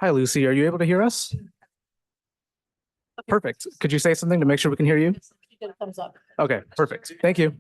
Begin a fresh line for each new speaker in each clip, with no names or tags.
Hi, Lucy. Are you able to hear us? Perfect. Could you say something to make sure we can hear you?
Get a thumbs up.
Okay, perfect. Thank you.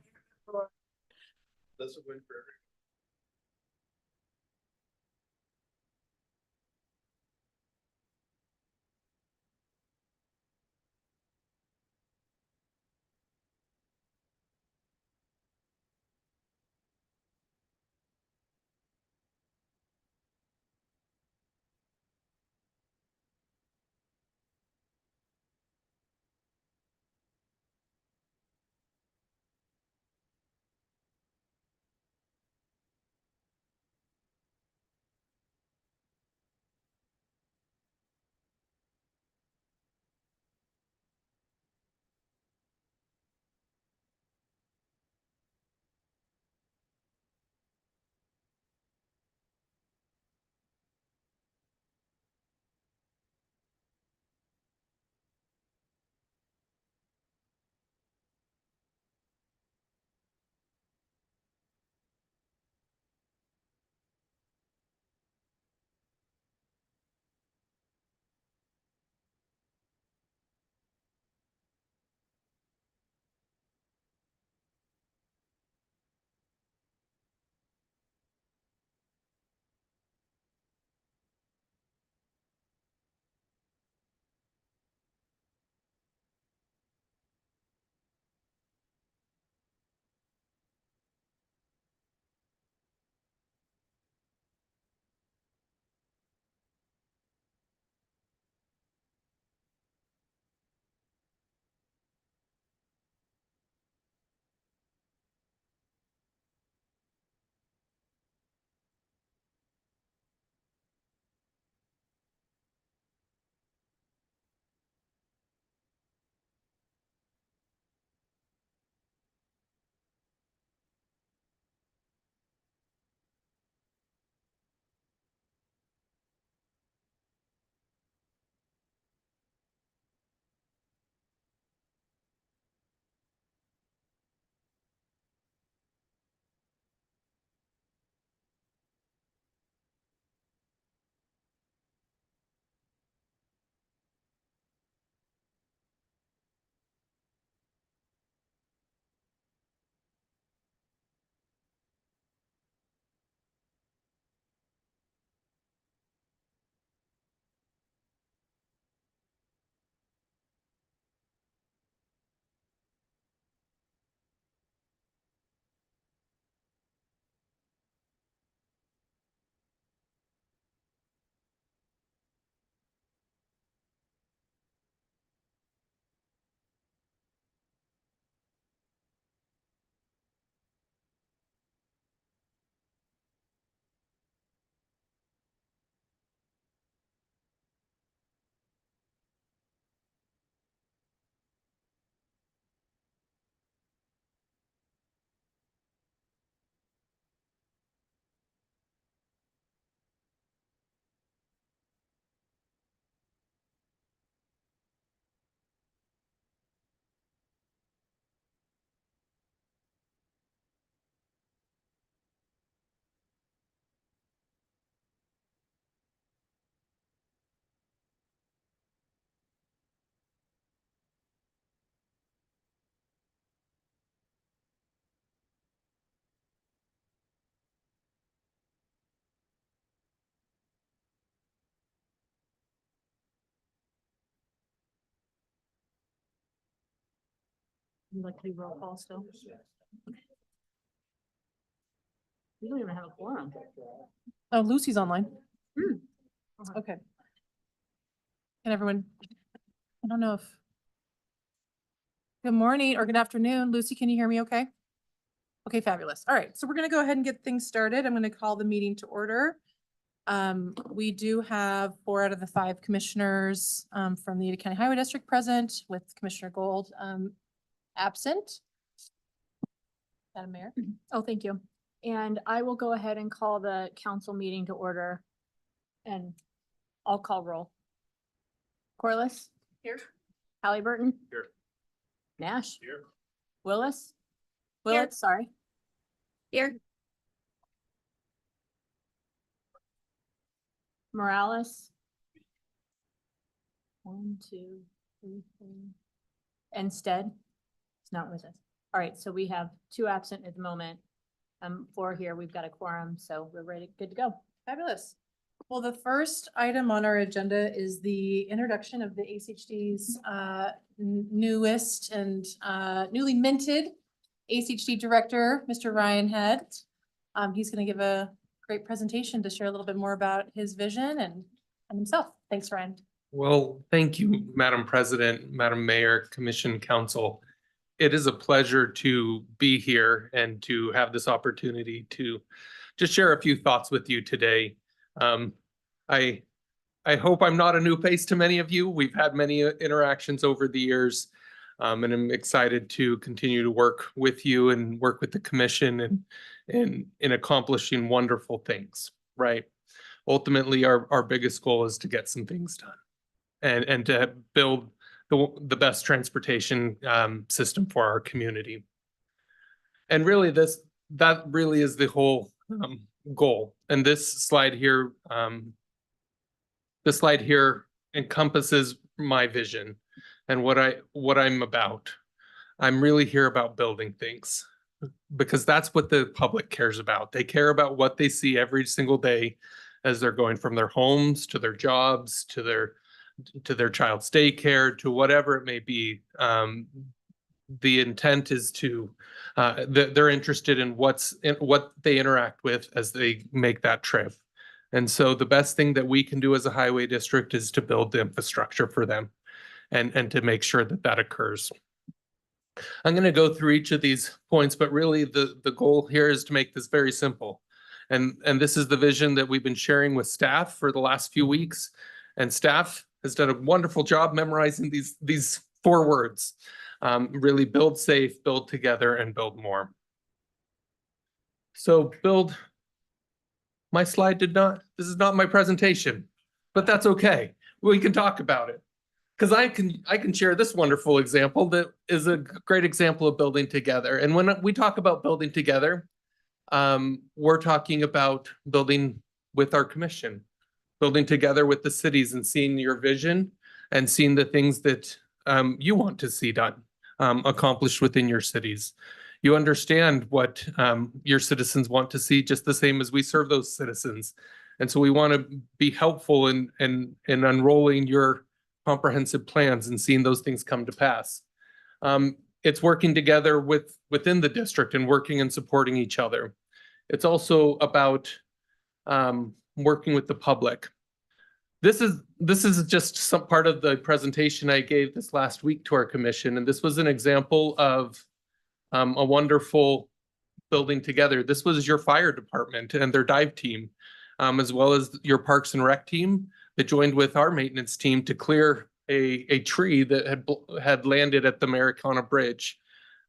You like to do roll call still? You don't even have a quorum. Oh, Lucy's online. Okay. And everyone, I don't know if. Good morning or good afternoon. Lucy, can you hear me okay? Okay, fabulous. All right, so we're gonna go ahead and get things started. I'm gonna call the meeting to order. We do have 4 out of the 5 commissioners from the Ada County Highway District present, with Commissioner Gold absent. Madam Mayor.
Oh, thank you. And I will go ahead and call the council meeting to order. And I'll call roll. Corliss?
Here.
Halliburton?
Here.
Nash?
Here.
Willis?
Here.
Willett, sorry.
Here.
Morales. 1, 2, 3, 4. Instead, it's not with us. All right, so we have 2 absent at the moment. 4 here, we've got a quorum, so we're ready, good to go.
Fabulous. Well, the first item on our agenda is the introduction of the ACHD's newest and newly minted ACHD Director, Mr. Ryan Head. He's going to give a great presentation to share a little bit more about his vision and himself. Thanks, Ryan.
Well, thank you, Madam President, Madam Mayor, Commission, Council. It is a pleasure to be here and to have this opportunity to just share a few thoughts with you today. I hope I'm not a new face to many of you. We've had many interactions over the years, and I'm excited to continue to work with you and work with the commission and in accomplishing wonderful things, right? Ultimately, our biggest goal is to get some things done and to build the best transportation system for our community. And really that really is the whole goal. And this slide here encompasses my vision and what I'm about. I'm really here about building things because that's what the public cares about. They care about what they see every single day as they're going from their homes to their jobs, to their child's daycare, to whatever it may be. The intent is to, they're interested in what they interact with as they make that trip. And so the best thing that we can do as a highway district is to build the infrastructure for them and to make sure that that occurs. I'm going to go through each of these points, but really the goal here is to make this very simple. And this is the vision that we've been sharing with staff for the last few weeks. And staff has done a wonderful job memorizing these 4 words. Really build safe, build together, and build more. So my slide this is not my presentation, but that's okay. We can talk about it. Because I can share this wonderful example that is a great example of building together. And when we talk about building together, we're talking about building with our commission, building together with the cities and seeing your vision and seeing the things that you want to see done, accomplished within your cities. You understand what your citizens want to see just the same as we serve those citizens. And so we want to be helpful in unrolling your comprehensive plans and seeing those things come to pass. It's working together within the district and working and supporting each other. It's also about working with the public. This is just some part of the presentation I gave this last week to our commission, and this was an example of a wonderful building together. This was your fire department and their dive team, as well as your Parks and Rec team that joined with our maintenance team to clear a tree that had landed at the Americana Bridge.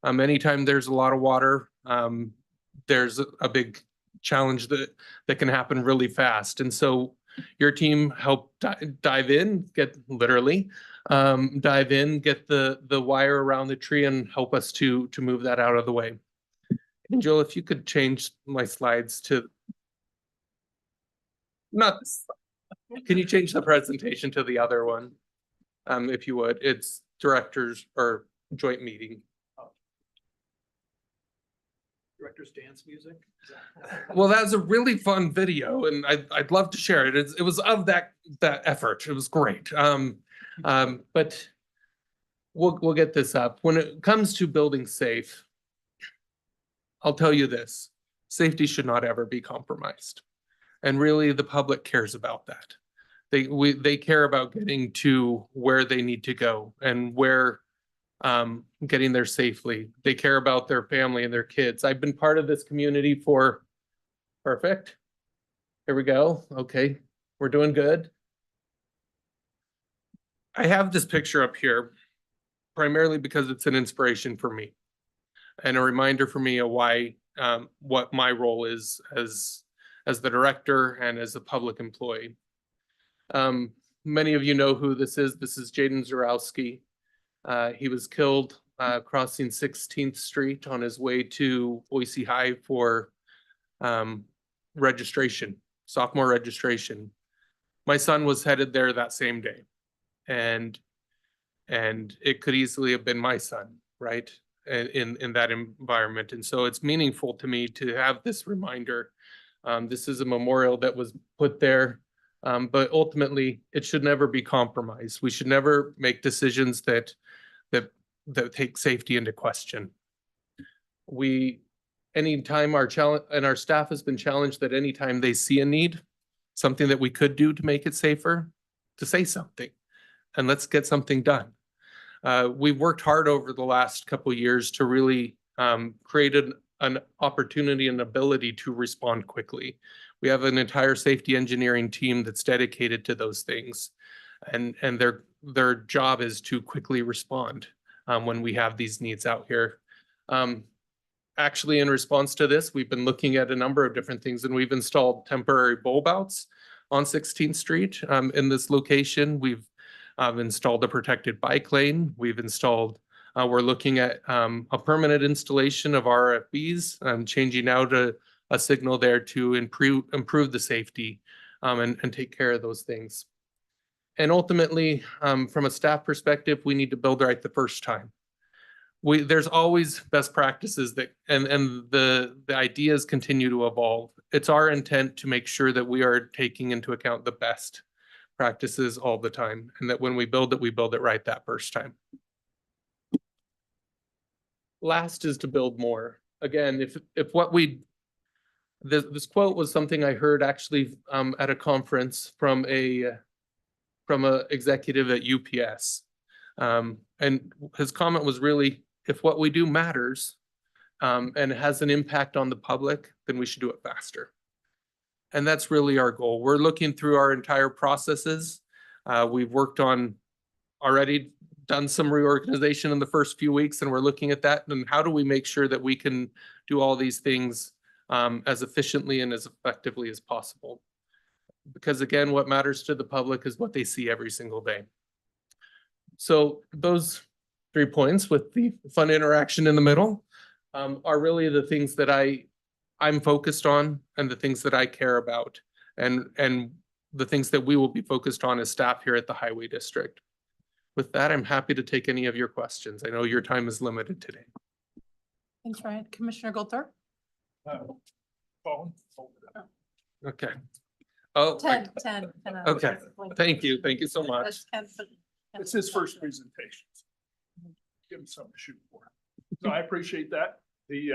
Anytime there's a lot of water, there's a big challenge that can happen really fast. And so your team helped dive in, get the wire around the tree and help us to move that out of the way. Angel, if you could change my slides to not this. Can you change the presentation to the other one? If you would, it's directors or joint meeting.
Director's dance music.
Well, that's a really fun video, and I'd love to share it. It was of that effort. It was great. But we'll get this up. When it comes to building safe, I'll tell you this: safety should not ever be compromised, and really, the public cares about that. They care about getting to where they need to go and where getting there safely. They care about their family and their kids. I've been part of this community for perfect. Here we go. Okay, we're doing good. I have this picture up here primarily because it's an inspiration for me and a reminder for me of why what my role is as the director and as a public employee. Many of you know who this is. This is Jaden Zarowski. He was killed crossing 16th Street on his way to Boise High for registration, sophomore registration. My son was headed there that same day. And it could easily have been my son, right? In that environment. And so it's meaningful to me to have this reminder. This is a memorial that was put there, but ultimately it should never be compromised. We should never make decisions that take safety into question. Anytime our challenge and our staff has been challenged that anytime they see a need, something that we could do to make it safer, to say something and let's get something done. We've worked hard over the last couple of years to really create an opportunity and ability to respond quickly. We have an entire safety engineering team that's dedicated to those things. And their job is to quickly respond when we have these needs out here. Actually, in response to this, we've been looking at a number of different things, and we've installed temporary bulb outs on 16th Street in this location. We've installed a protected bike lane. We're looking at a permanent installation of RFBs, changing out a signal there to improve the safety and take care of those things. And ultimately, from a staff perspective, we need to build right the first time. There's always best practices and the ideas continue to evolve. It's our intent to make sure that we are taking into account the best practices all the time, and that when we build it right that first time. Last is to build more. Again, this quote was something I heard actually at a conference from a executive at UPS. And his comment was really, if what we do matters and has an impact on the public, then we should do it faster. And that's really our goal. We're looking through our entire processes. We've already done some reorganization in the first few weeks, and we're looking at that. And how do we make sure that we can do all these things as efficiently and as effectively as possible? Because again, what matters to the public is what they see every single day. So those 3 points with the fun interaction in the middle are really the things that I'm focused on and the things that I care about and the things that we will be focused on as staff here at the Highway District. With that, I'm happy to take any of your questions. I know your time is limited today.
Thanks, Ryan. Commissioner Goldthorpe?
Okay. Oh,
10.
okay. Thank you. Thank you so much.
It's his first presentation. Give him something to shoot for. No, I appreciate that. The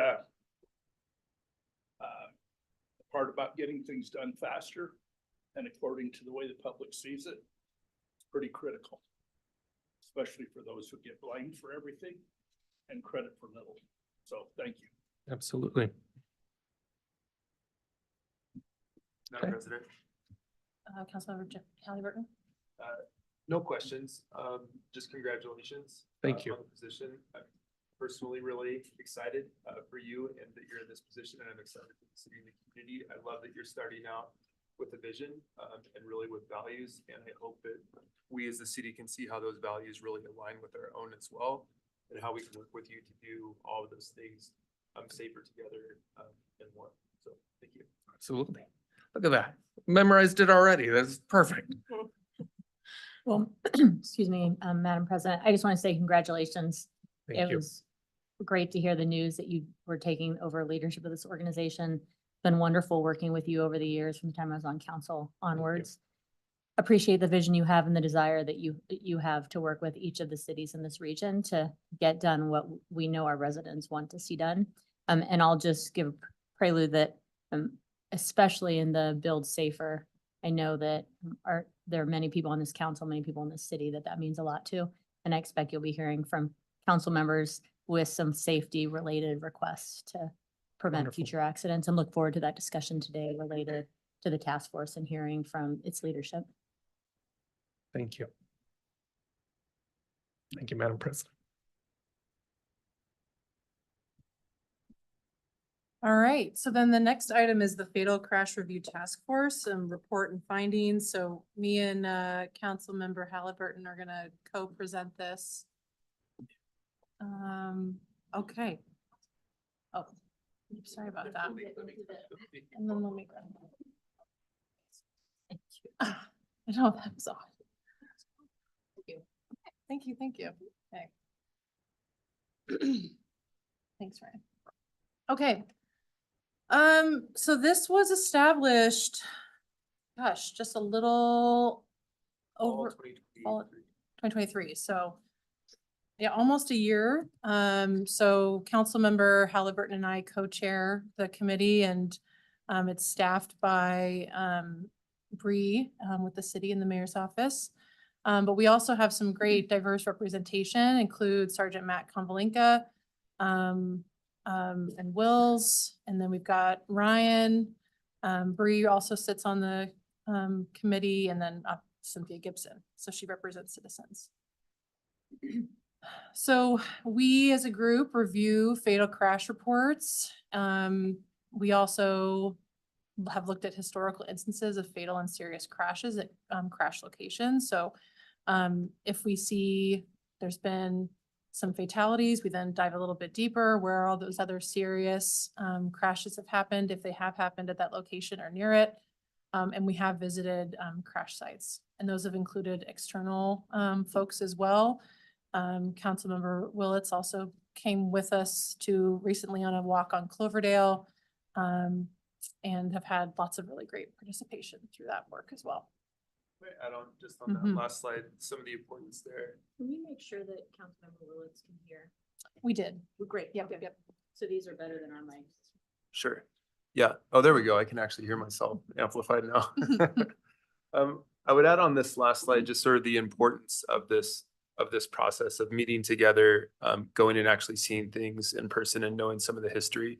part about getting things done faster and according to the way the public sees it, it's pretty critical, especially for those who get blamed for everything and credit for little. So thank you.
Absolutely.
Madam
Okay.
President,
Councilmember Halliburton?
no questions. Just congratulations.
Thank you.
On the position. I'm personally really excited for you and that you're in this position, and I'm excited for the city and the community. I love that you're starting out with a vision and really with values, and I hope that we as the city can see how those values really align with our own as well, and how we can work with you to do all of those things safer together and more. So thank you.
Absolutely. Look at that. Memorized it already. That's perfect.
Well, excuse me, Madam President, I just want to say congratulations.
Thank
It
you.
was great to hear the news that you were taking over leadership of this organization. Been wonderful working with you over the years from the time I was on council onwards. Appreciate the vision you have and the desire that you have to work with each of the cities in this region to get done what we know our residents want to see done. And I'll just give a prelude that especially in the Build Safer, I know that there are many people on this council, many people in this city that means a lot to. And I expect you'll be hearing from council members with some safety related requests to prevent
Wonderful.
future accidents, and look forward to that discussion today related to the task force and hearing from its leadership.
Thank you. Thank you, Madam President.
All right, so then the next item is the Fatal Crash Review Task Force and report and findings. So me and Councilmember Halliburton are gonna co-present this. Okay. Oh, sorry about that. And then let me grab. I know, that was awesome. Thank you. Thank you, thank you. Okay. Thanks, Ryan. Okay. So this was established, gosh, just a little over fall 2023, so yeah, almost a year. So Councilmember Halliburton and I co-chair the committee, and it's staffed by Bree with the city and the mayor's office. But we also have some great diverse representation, include Sergeant Matt Konvalinka, and Wills, and then we've got Ryan. Bree also sits on the committee, and then Cynthia Gibson, so she represents citizens. So we as a group review fatal crash reports. We also have looked at historical instances of fatal and serious crashes at crash locations. So if we see there's been some fatalities, we then dive a little bit deeper where all those other serious crashes have happened, if they have happened at that location or near it. And we have visited crash sites, and those have included external folks as well. Councilmember Willits also came with us to recently on a walk on Cloverdale, and have had lots of really great participation through that work as well.
Add on just on that
Mhm.
last slide, some of the importance there.
Can we make sure that Councilmember Willits can hear?
We did.
Great.
Yep,
Okay.
yep.
So these are better than our mics.
Sure. Yeah. Oh, there we go. I can actually hear myself amplified now. I would add on this last slide, just sort of the importance of this process of meeting together, going and actually seeing things in person and knowing some of the history.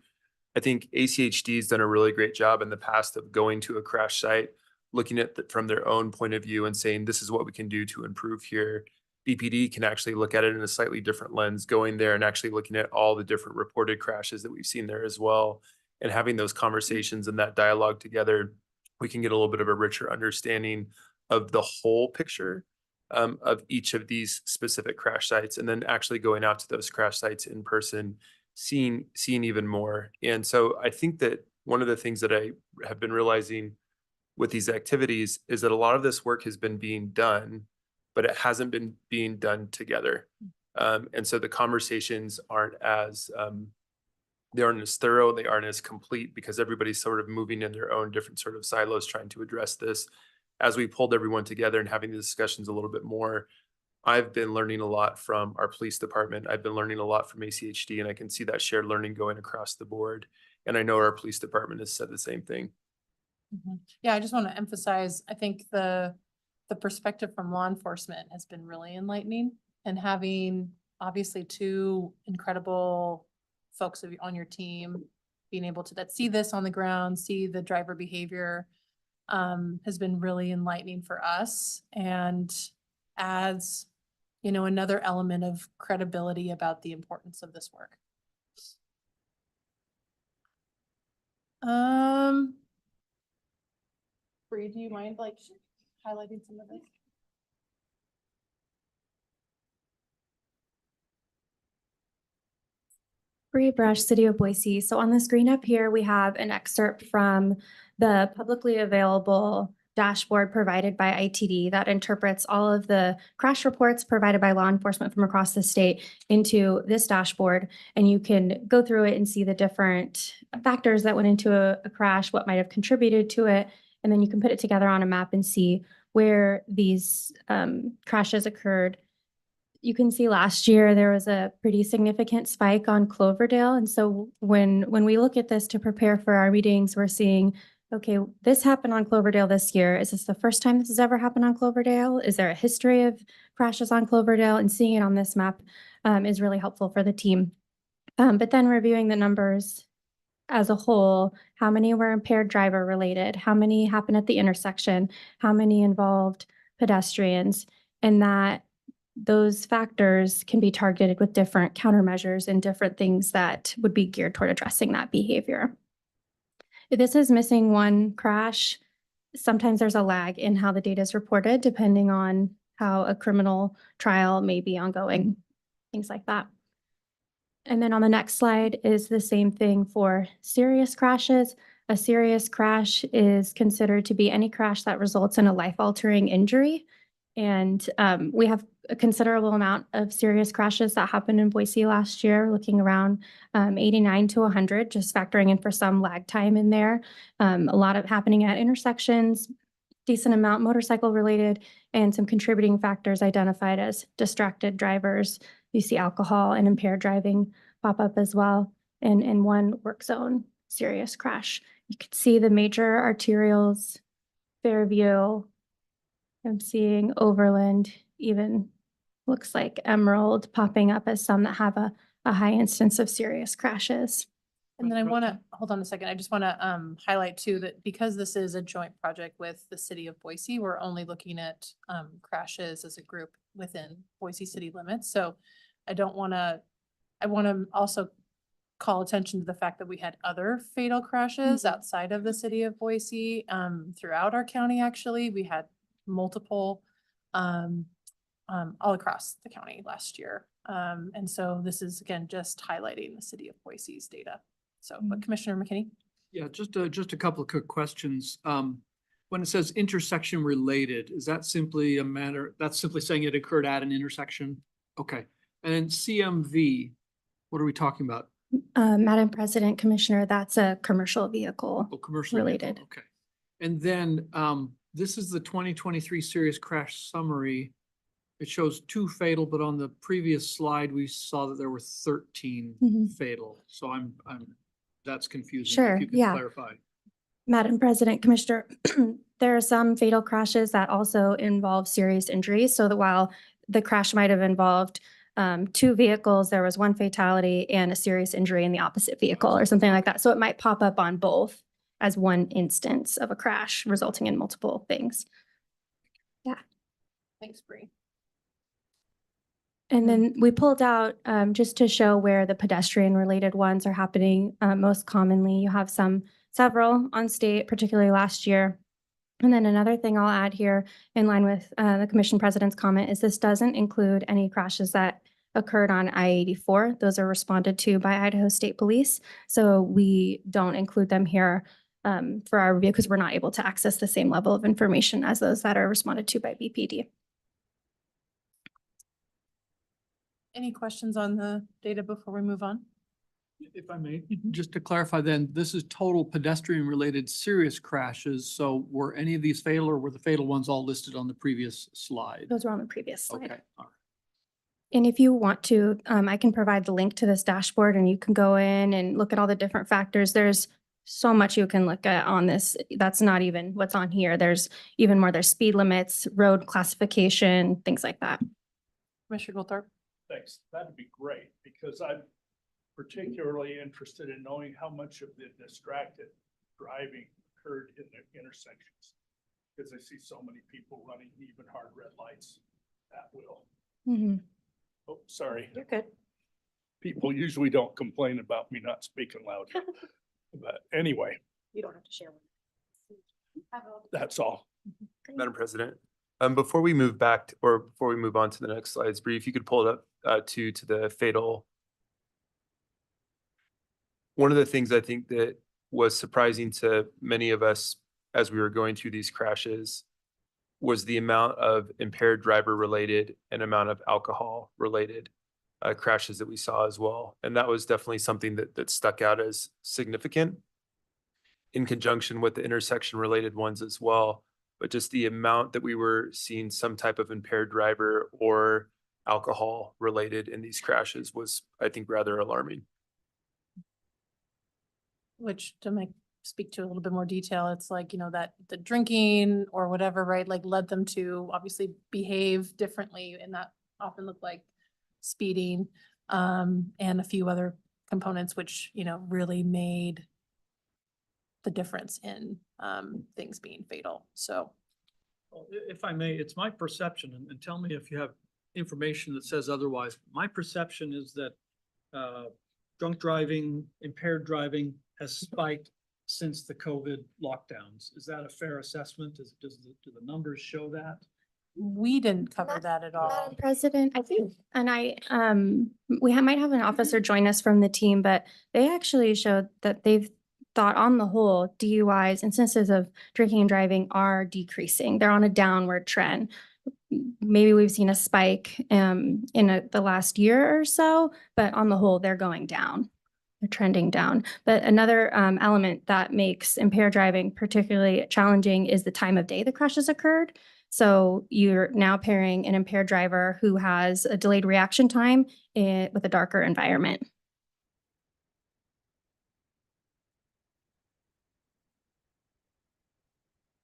I think ACHD has done a really great job in the past of going to a crash site, looking at it from their own point of view and saying, this is what we can do to improve here. BPD can actually look at it in a slightly different lens, going there and actually looking at all the different reported crashes that we've seen there as well. And having those conversations and that dialogue together, we can get a little bit of a richer understanding of the whole picture of each of these specific crash sites, and then actually going out to those crash sites in person, seeing even more. And so I think that one of the things that I have been realizing with these activities is that a lot of this work has been being done, but it hasn't been being done together. And so the conversations aren't as they aren't as thorough, they aren't as complete, because everybody's sort of moving in their own different sort of silos trying to address this. As we pulled everyone together and having the discussions a little bit more, I've been learning a lot from our police department. I've been learning a lot from ACHD, and I can see that shared learning going across the board. And I know our police department has said the same thing.
Mhm. Yeah, I just want to emphasize, I think the perspective from law enforcement has been really enlightening, and having obviously two incredible folks on your team being able to that see this on the ground, see the driver behavior, has been really enlightening for us, and adds, another element of credibility about the importance of this work. Bree, do you mind highlighting some of this?
Bree Brush, City of Boise. So on the screen up here, we have an excerpt from the publicly available dashboard provided by ITD that interprets all of the crash reports provided by law enforcement from across the state into this dashboard. And you can go through it and see the different factors that went into a crash, what might have contributed to it. And then you can put it together on a map and see where these crashes occurred. You can see last year there was a pretty significant spike on Cloverdale. And so when we look at this to prepare for our meetings, we're seeing, okay, this happened on Cloverdale this year. Is this the first time this has ever happened on Cloverdale? Is there a history of crashes on Cloverdale? And seeing it on this map is really helpful for the team. But then reviewing the numbers as a whole, how many were impaired driver related? How many happened at the intersection? How many involved pedestrians? And that those factors can be targeted with different countermeasures and different things that would be geared toward addressing that behavior. If this is missing one crash, sometimes there's a lag in how the data is reported, depending on how a criminal trial may be ongoing, things like that. And then on the next slide is the same thing for serious crashes. A serious crash is considered to be any crash that results in a life-altering injury. And we have a considerable amount of serious crashes that happened in Boise last year, looking around 89 to 100, just factoring in for some lag time in there. A lot of happening at intersections, decent amount motorcycle related, and some contributing factors identified as distracted drivers. You see alcohol and impaired driving pop up as well. And in one work zone serious crash, you could see the major arterials, Fairview. I'm seeing Overland, even looks like Emerald popping up as some that have a high instance of serious crashes.
And then I want to, hold on a second, I just want to highlight too that because this is a joint project with the city of Boise, we're only looking at crashes as a group within Boise city limits. So I want to also call attention to the fact that we had other fatal crashes outside of the city of Boise throughout our county. Actually, we had multiple all across the county last year. And so this is again, just highlighting the city of Boise's data. So, but Commissioner McKinney?
Yeah, just a couple of quick questions. When it says intersection related, is that simply that's simply saying it occurred at an intersection? Okay. And then CMV, what are we talking about?
Madam President, Commissioner, that's a commercial vehicle.
Oh, commercial vehicle,
related.
okay. And then this is the 2023 serious crash summary. It shows 2 fatal, but on the previous slide, we saw that there were 13
Mhm.
fatal. So that's confusing.
Sure,
If you can
yeah.
clarify.
Madam President, Commissioner, there are some fatal crashes that also involve serious injuries. So that while the crash might have involved 2 vehicles, there was 1 fatality and a serious injury in the opposite vehicle or something like that. So it might pop up on both as one instance of a crash resulting in multiple things.
Thanks, Bree.
And then we pulled out just to show where the pedestrian related ones are happening most commonly. You have several on state, particularly last year. And then another thing I'll add here in line with the commission president's comment is this doesn't include any crashes that occurred on I-84. Those are responded to by Idaho State Police. So we don't include them here for our review because we're not able to access the same level of information as those that are responded to by BPD.
Any questions on the data before we move on?
If I may, just to clarify then, this is total pedestrian related serious crashes. So were any of these fatal or were the fatal ones all listed on the previous slide?
Those were on the previous slide.
Okay. All right.
And if you want to, I can provide the link to this dashboard and you can go in and look at all the different factors. There's so much you can look at on this. That's not even what's on here. There's even more. There's speed limits, road classification, things like that.
Commissioner Goldthorpe?
Thanks. That'd be great because I'm particularly interested in knowing how much of the distracted driving occurred in the intersections. Because I see so many people running even hard red lights at will.
Mhm.
Oh, sorry.
You're good.
People usually don't complain about me not speaking loud. But anyway,
You don't have to share.
that's all.
Madam President, before we move back or before we move on to the next slides, Bree, if you could pull it up to the fatal. One of the things I think that was surprising to many of us as we were going through these crashes was the amount of impaired driver related and amount of alcohol related crashes that we saw as well. And that was definitely something that stuck out as significant in conjunction with the intersection related ones as well. But just the amount that we were seeing some type of impaired driver or alcohol related in these crashes was, I think, rather alarming.
Which to speak to a little bit more detail, it's like, you know, that the drinking or whatever, right, like led them to obviously behave differently, and that often looked like speeding and a few other components, which, you know, really made the difference in things being fatal. So.
Well, if I may, it's my perception, and tell me if you have information that says otherwise. My perception is that drunk driving, impaired driving has spiked since the COVID lockdowns. Is that a fair assessment? Do the numbers show that?
We didn't cover that at all.
Madam President, I think, and might have an officer join us from the team, but they actually showed that they've thought on the whole, DUIs, instances of drinking and driving are decreasing. They're on a downward trend. Maybe we've seen a spike in the last year or so, but on the whole, they're going down. They're trending down. But another element that makes impaired driving particularly challenging is the time of day the crashes occurred. So you're now pairing an impaired driver who has a delayed reaction time with a darker environment.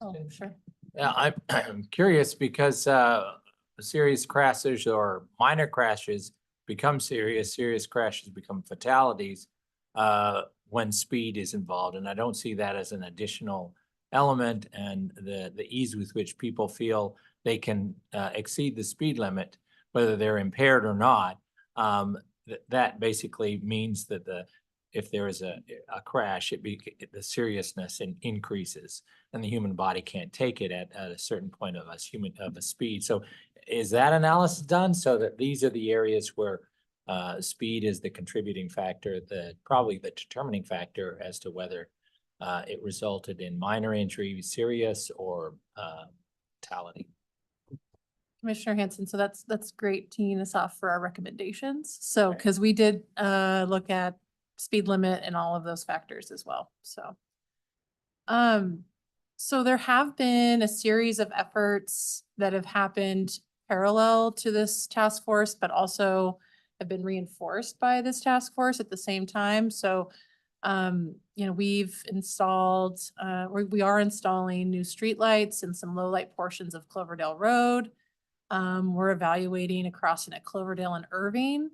Oh, sure.
Yeah, I'm curious because serious crashes or minor crashes become serious crashes become fatalities when speed is involved. And I don't see that as an additional element, and the ease with which people feel they can exceed the speed limit, whether they're impaired or not. That basically means that if there is a crash, the seriousness increases, and the human body can't take it at a certain point of a speed. So is that analysis done so that these are the areas where speed is the contributing factor, probably the determining factor as to whether it resulted in minor injury, serious, or fatality?
Commissioner Hanson, so that's great teeing us off for our recommendations. So, because we did look at speed limit and all of those factors as well, so. So there have been a series of efforts that have happened parallel to this task force, but also have been reinforced by this task force at the same time. So, we've installed, we are installing new streetlights in some low light portions of Cloverdale Road. We're evaluating a crossing at Cloverdale and Irving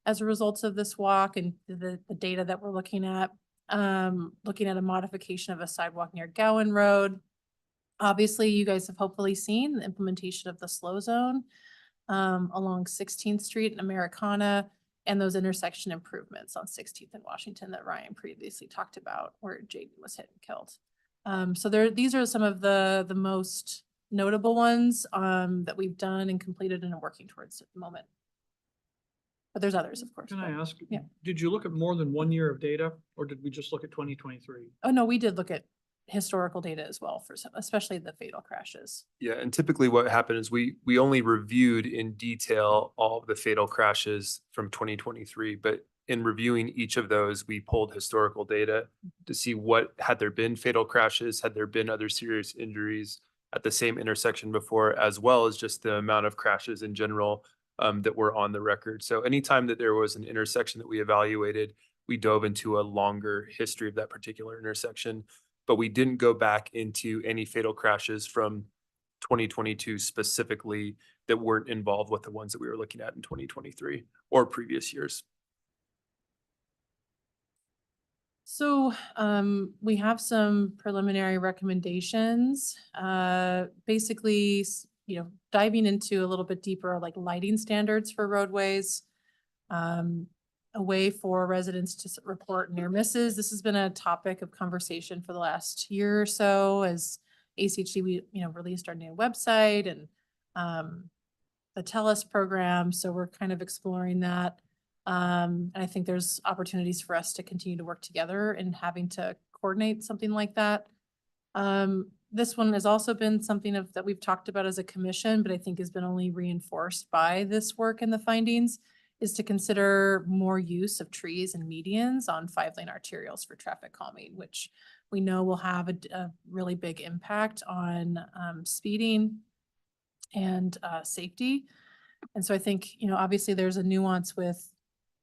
as a result of this walk and the data that we're looking at a modification of a sidewalk near Gowan Road. Obviously, you guys have hopefully seen the implementation of the slow zone along 16th Street and Americana, and those intersection improvements on 16th and Washington that Ryan previously talked about, where Jaden was hit and killed. So these are some of the most notable ones that we've done and completed and are working towards at the moment. But there's others, of course.
Can I ask?
Yeah.
Did you look at more than 1 year of data, or did we just look at 2023?
Oh, no, we did look at historical data as well for some, especially the fatal crashes.
Yeah, and typically what happened is we only reviewed in detail all of the fatal crashes from 2023, but in reviewing each of those, we pulled historical data to see what, had there been fatal crashes, had there been other serious injuries at the same intersection before, as well as just the amount of crashes in general that were on the record. So anytime that there was an intersection that we evaluated, we dove into a longer history of that particular intersection, but we didn't go back into any fatal crashes from 2022 specifically that weren't involved with the ones that we were looking at in 2023 or previous years.
So we have some preliminary recommendations, basically, diving into a little bit deeper, like lighting standards for roadways, a way for residents to report near misses. This has been a topic of conversation for the last year or so as ACHD, we released our new website and the TELUS program. So we're kind of exploring that. And I think there's opportunities for us to continue to work together and having to coordinate something like that. This one has also been something that we've talked about as a commission, but I think has been only reinforced by this work and the findings, is to consider more use of trees and medians on 5-lane arterials for traffic calming, which we know will have a really big impact on speeding and safety. And so I think, obviously there's a nuance with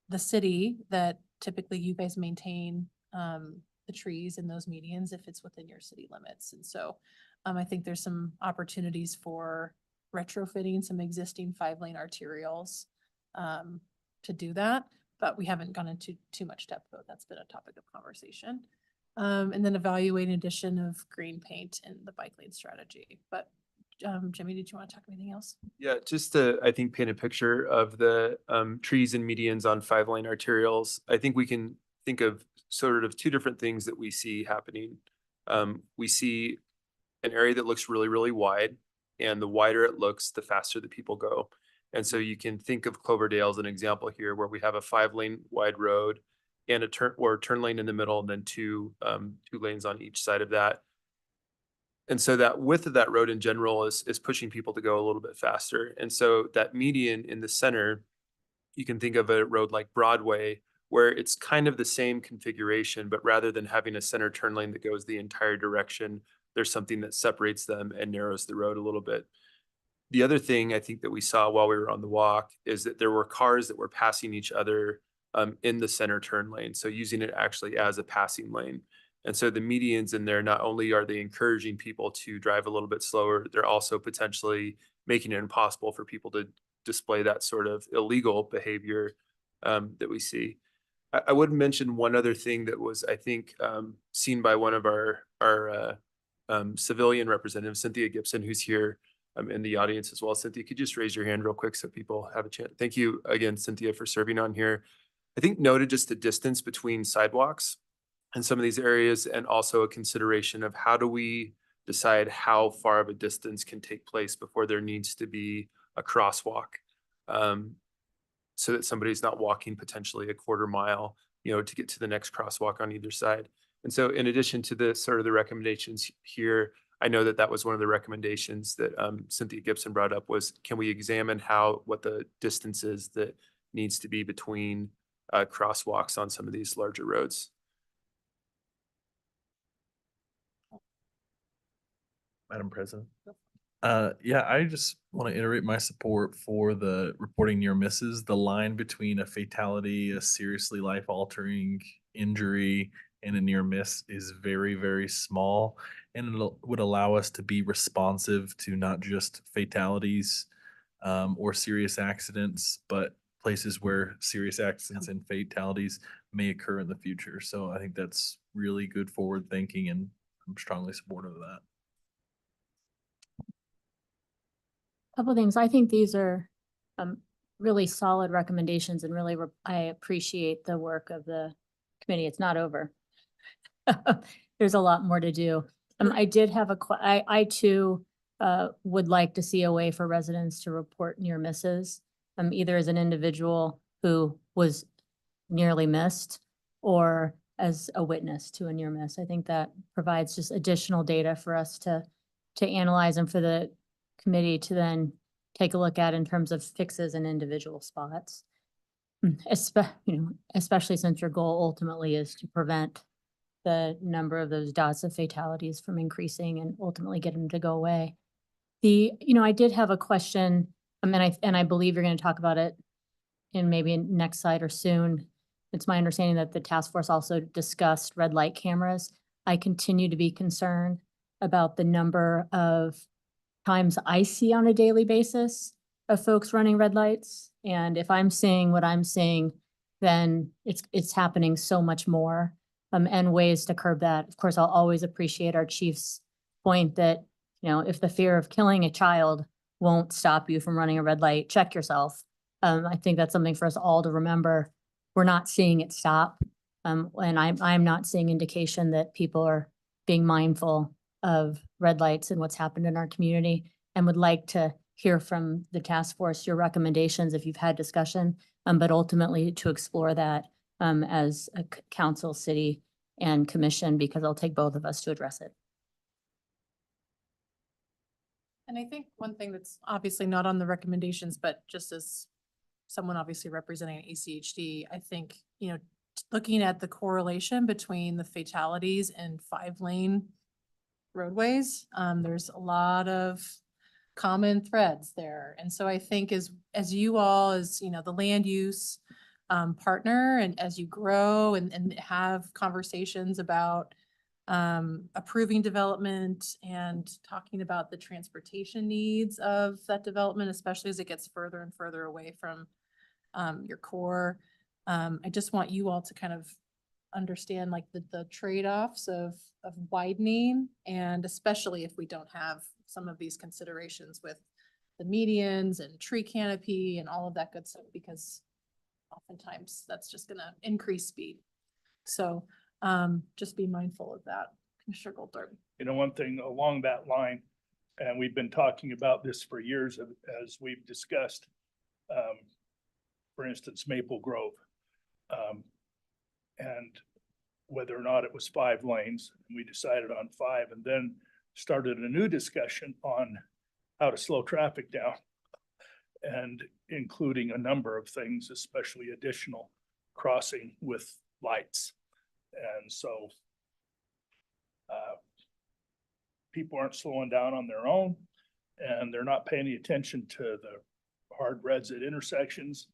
the city that typically you guys maintain the trees and those medians if it's within your city limits. And so I think there's some opportunities for retrofitting some existing 5-lane arterials to do that, but we haven't gone into too much depth, but that's been a topic of conversation. And then evaluating addition of green paint in the bike lane strategy. But Jimmy, did you want to talk anything else?
Yeah, just to, I think, paint a picture of the trees and medians on 5-lane arterials. I think we can think of sort of two different things that we see happening. We see an area that looks really, really wide, and the wider it looks, the faster that people go. And so you can think of Cloverdale as an example here, where we have a 5-lane wide road, and a turn lane in the middle, and then two lanes on each side of that. And so that width of that road in general is pushing people to go a little bit faster. And so that median in the center, you can think of a road like Broadway, where it's kind of the same configuration, but rather than having a center turn lane that goes the entire direction, there's something that separates them and narrows the road a little bit. The other thing I think that we saw while we were on the walk is that there were cars that were passing each other in the center turn lane. So using it actually as a passing lane. And so the medians in there, not only are they encouraging people to drive a little bit slower, they're also potentially making it impossible for people to display that sort of illegal behavior that we see. I would mention one other thing that was, I think, seen by one of our civilian representatives, Cynthia Gibson, who's here in the audience as well. Cynthia, could you just raise your hand real quick so people have a chance? Thank you again, Cynthia, for serving on here. I think noted just the distance between sidewalks in some of these areas, and also a consideration of how do we decide how far of a distance can take place before there needs to be a crosswalk, so that somebody's not walking potentially a quarter mile, to get to the next crosswalk on either side. And so in addition to the sort of the recommendations here, I know that that was one of the recommendations that Cynthia Gibson brought up was, can we examine what the distance is that needs to be between crosswalks on some of these larger roads?
Madam President. Yeah, I just want to iterate my support for the reporting near misses. The line between a fatality, a seriously life-altering injury, and a near miss is very, very small, and it would allow us to be responsive to not just fatalities or serious accidents, but places where serious accidents and fatalities may occur in the future. So I think that's really good forward thinking, and I'm strongly supportive of that.
Couple things. I think these are really solid recommendations, and really I appreciate the work of the committee. It's not over. There's a lot more to do. I did have I too would like to see a way for residents to report near misses, either as an individual who was nearly missed or as a witness to a near miss. I think that provides just additional data for us to analyze, and for the committee to then take a look at in terms of fixes in individual spots. Especially since your goal ultimately is to prevent the number of those dots of fatalities from increasing and ultimately get them to go away. I did have a question, and I believe you're going to talk about it in maybe next slide or soon. It's my understanding that the task force also discussed red light cameras. I continue to be concerned about the number of times I see on a daily basis of folks running red lights. And if I'm seeing what I'm seeing, then it's happening so much more, and ways to curb that. Of course, I'll always appreciate our chief's point that, if the fear of killing a child won't stop you from running a red light, check yourself. I think that's something for us all to remember. We're not seeing it stop. And I'm not seeing indication that people are being mindful of red lights and what's happened in our community, and would like to hear from the task force your recommendations if you've had discussion, but ultimately to explore that as a council, city, and commission, because it'll take both of us to address it.
And I think one thing that's obviously not on the recommendations, but just as someone obviously representing ACHD, I think, looking at the correlation between the fatalities and 5-lane roadways, there's a lot of common threads there. And so I think as you all, as the land use partner, and as you grow and have conversations about approving development and talking about the transportation needs of that development, especially as it gets further and further away from your core, I just want you all to kind of understand like the trade-offs of widening, and especially if we don't have some of these considerations with the medians and tree canopy and all of that good stuff, because oftentimes that's just going to increase speed. So just be mindful of that, Commissioner Goldthorpe.
One thing along that line, and we've been talking about this for years as we've discussed, for instance, Maple Grove. and whether or not it was 5 lanes. We decided on 5 and then started a new discussion on how to slow traffic down, and including a number of things, especially additional crossing with lights. And so people aren't slowing down on their own, and they're not paying any attention to the hard reds at intersections.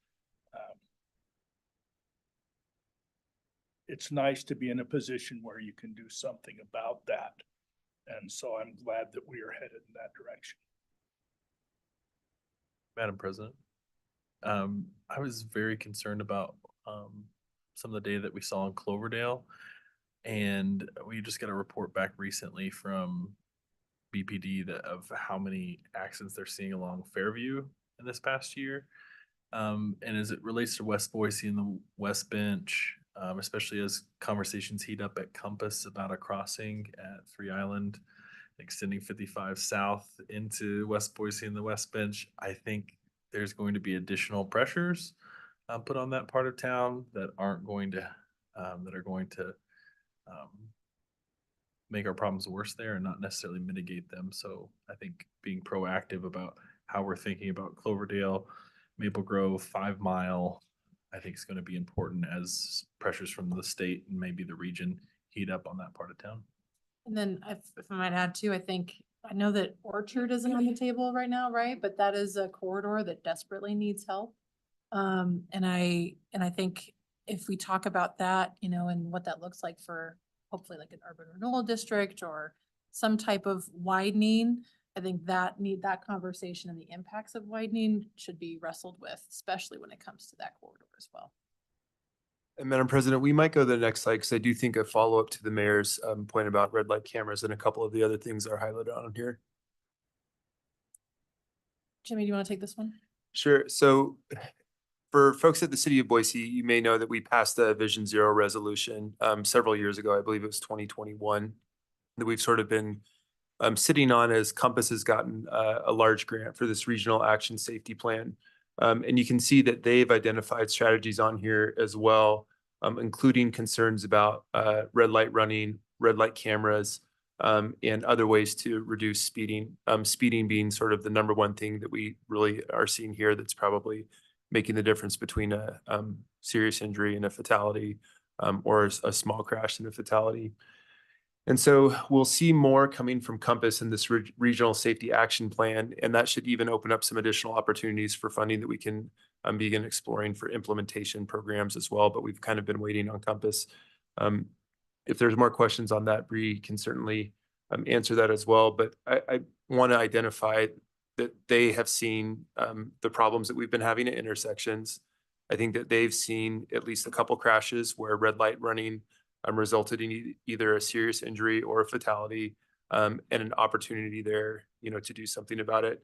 It's nice to be in a position where you can do something about that. And so I'm glad that we are headed in that direction.
Madam President, I was very concerned about some of the data that we saw in Cloverdale. And we just got a report back recently from BPD that of how many accidents they're seeing along Fairview in this past year. And as it relates to West Boise and the West Bench, especially as conversations heat up at Compass about a crossing at 3 Island, extending 55 south into West Boise and the West Bench, I think there's going to be additional pressures put on that part of town that aren't going to, that are going to make our problems worse there and not necessarily mitigate them. So I think being proactive about how we're thinking about Cloverdale, Maple Grove, 5 Mile, I think is going to be important as pressures from the state and maybe the region heat up on that part of town.
And then if I might add too, I know that Orchard isn't on the table right now, right? But that is a corridor that desperately needs help. And I think if we talk about that, you know, and what that looks like for hopefully like an urban renewal district or some type of widening, I think that conversation and the impacts of widening should be wrestled with, especially when it comes to that corridor as well.
And Madam President, we might go to the next slide because I do think a follow-up to the mayor's point about red light cameras and a couple of the other things are highlighted on here.
Jimmy, do you want to take this one?
Sure. So for folks at the city of Boise, you may know that we passed the Vision Zero resolution several years ago. I believe it was 2021 that we've sort of been sitting on as Compass has gotten a large grant for this regional action safety plan. And you can see that they've identified strategies on here as well, including concerns about red light running, red light cameras, and other ways to reduce speeding. Speeding being sort of the number one thing that we really are seeing here that's probably making the difference between a serious injury and a fatality, or a small crash and a fatality. And so we'll see more coming from Compass in this regional safety action plan, and that should even open up some additional opportunities for funding that we can begin exploring for implementation programs as well. But we've kind of been waiting on Compass. If there's more questions on that, Bree can certainly answer that as well. But I want to identify that they have seen the problems that we've been having at intersections. I think that they've seen at least a couple crashes where red light running resulted in either a serious injury or a fatality, and an opportunity there, you know, to do something about it.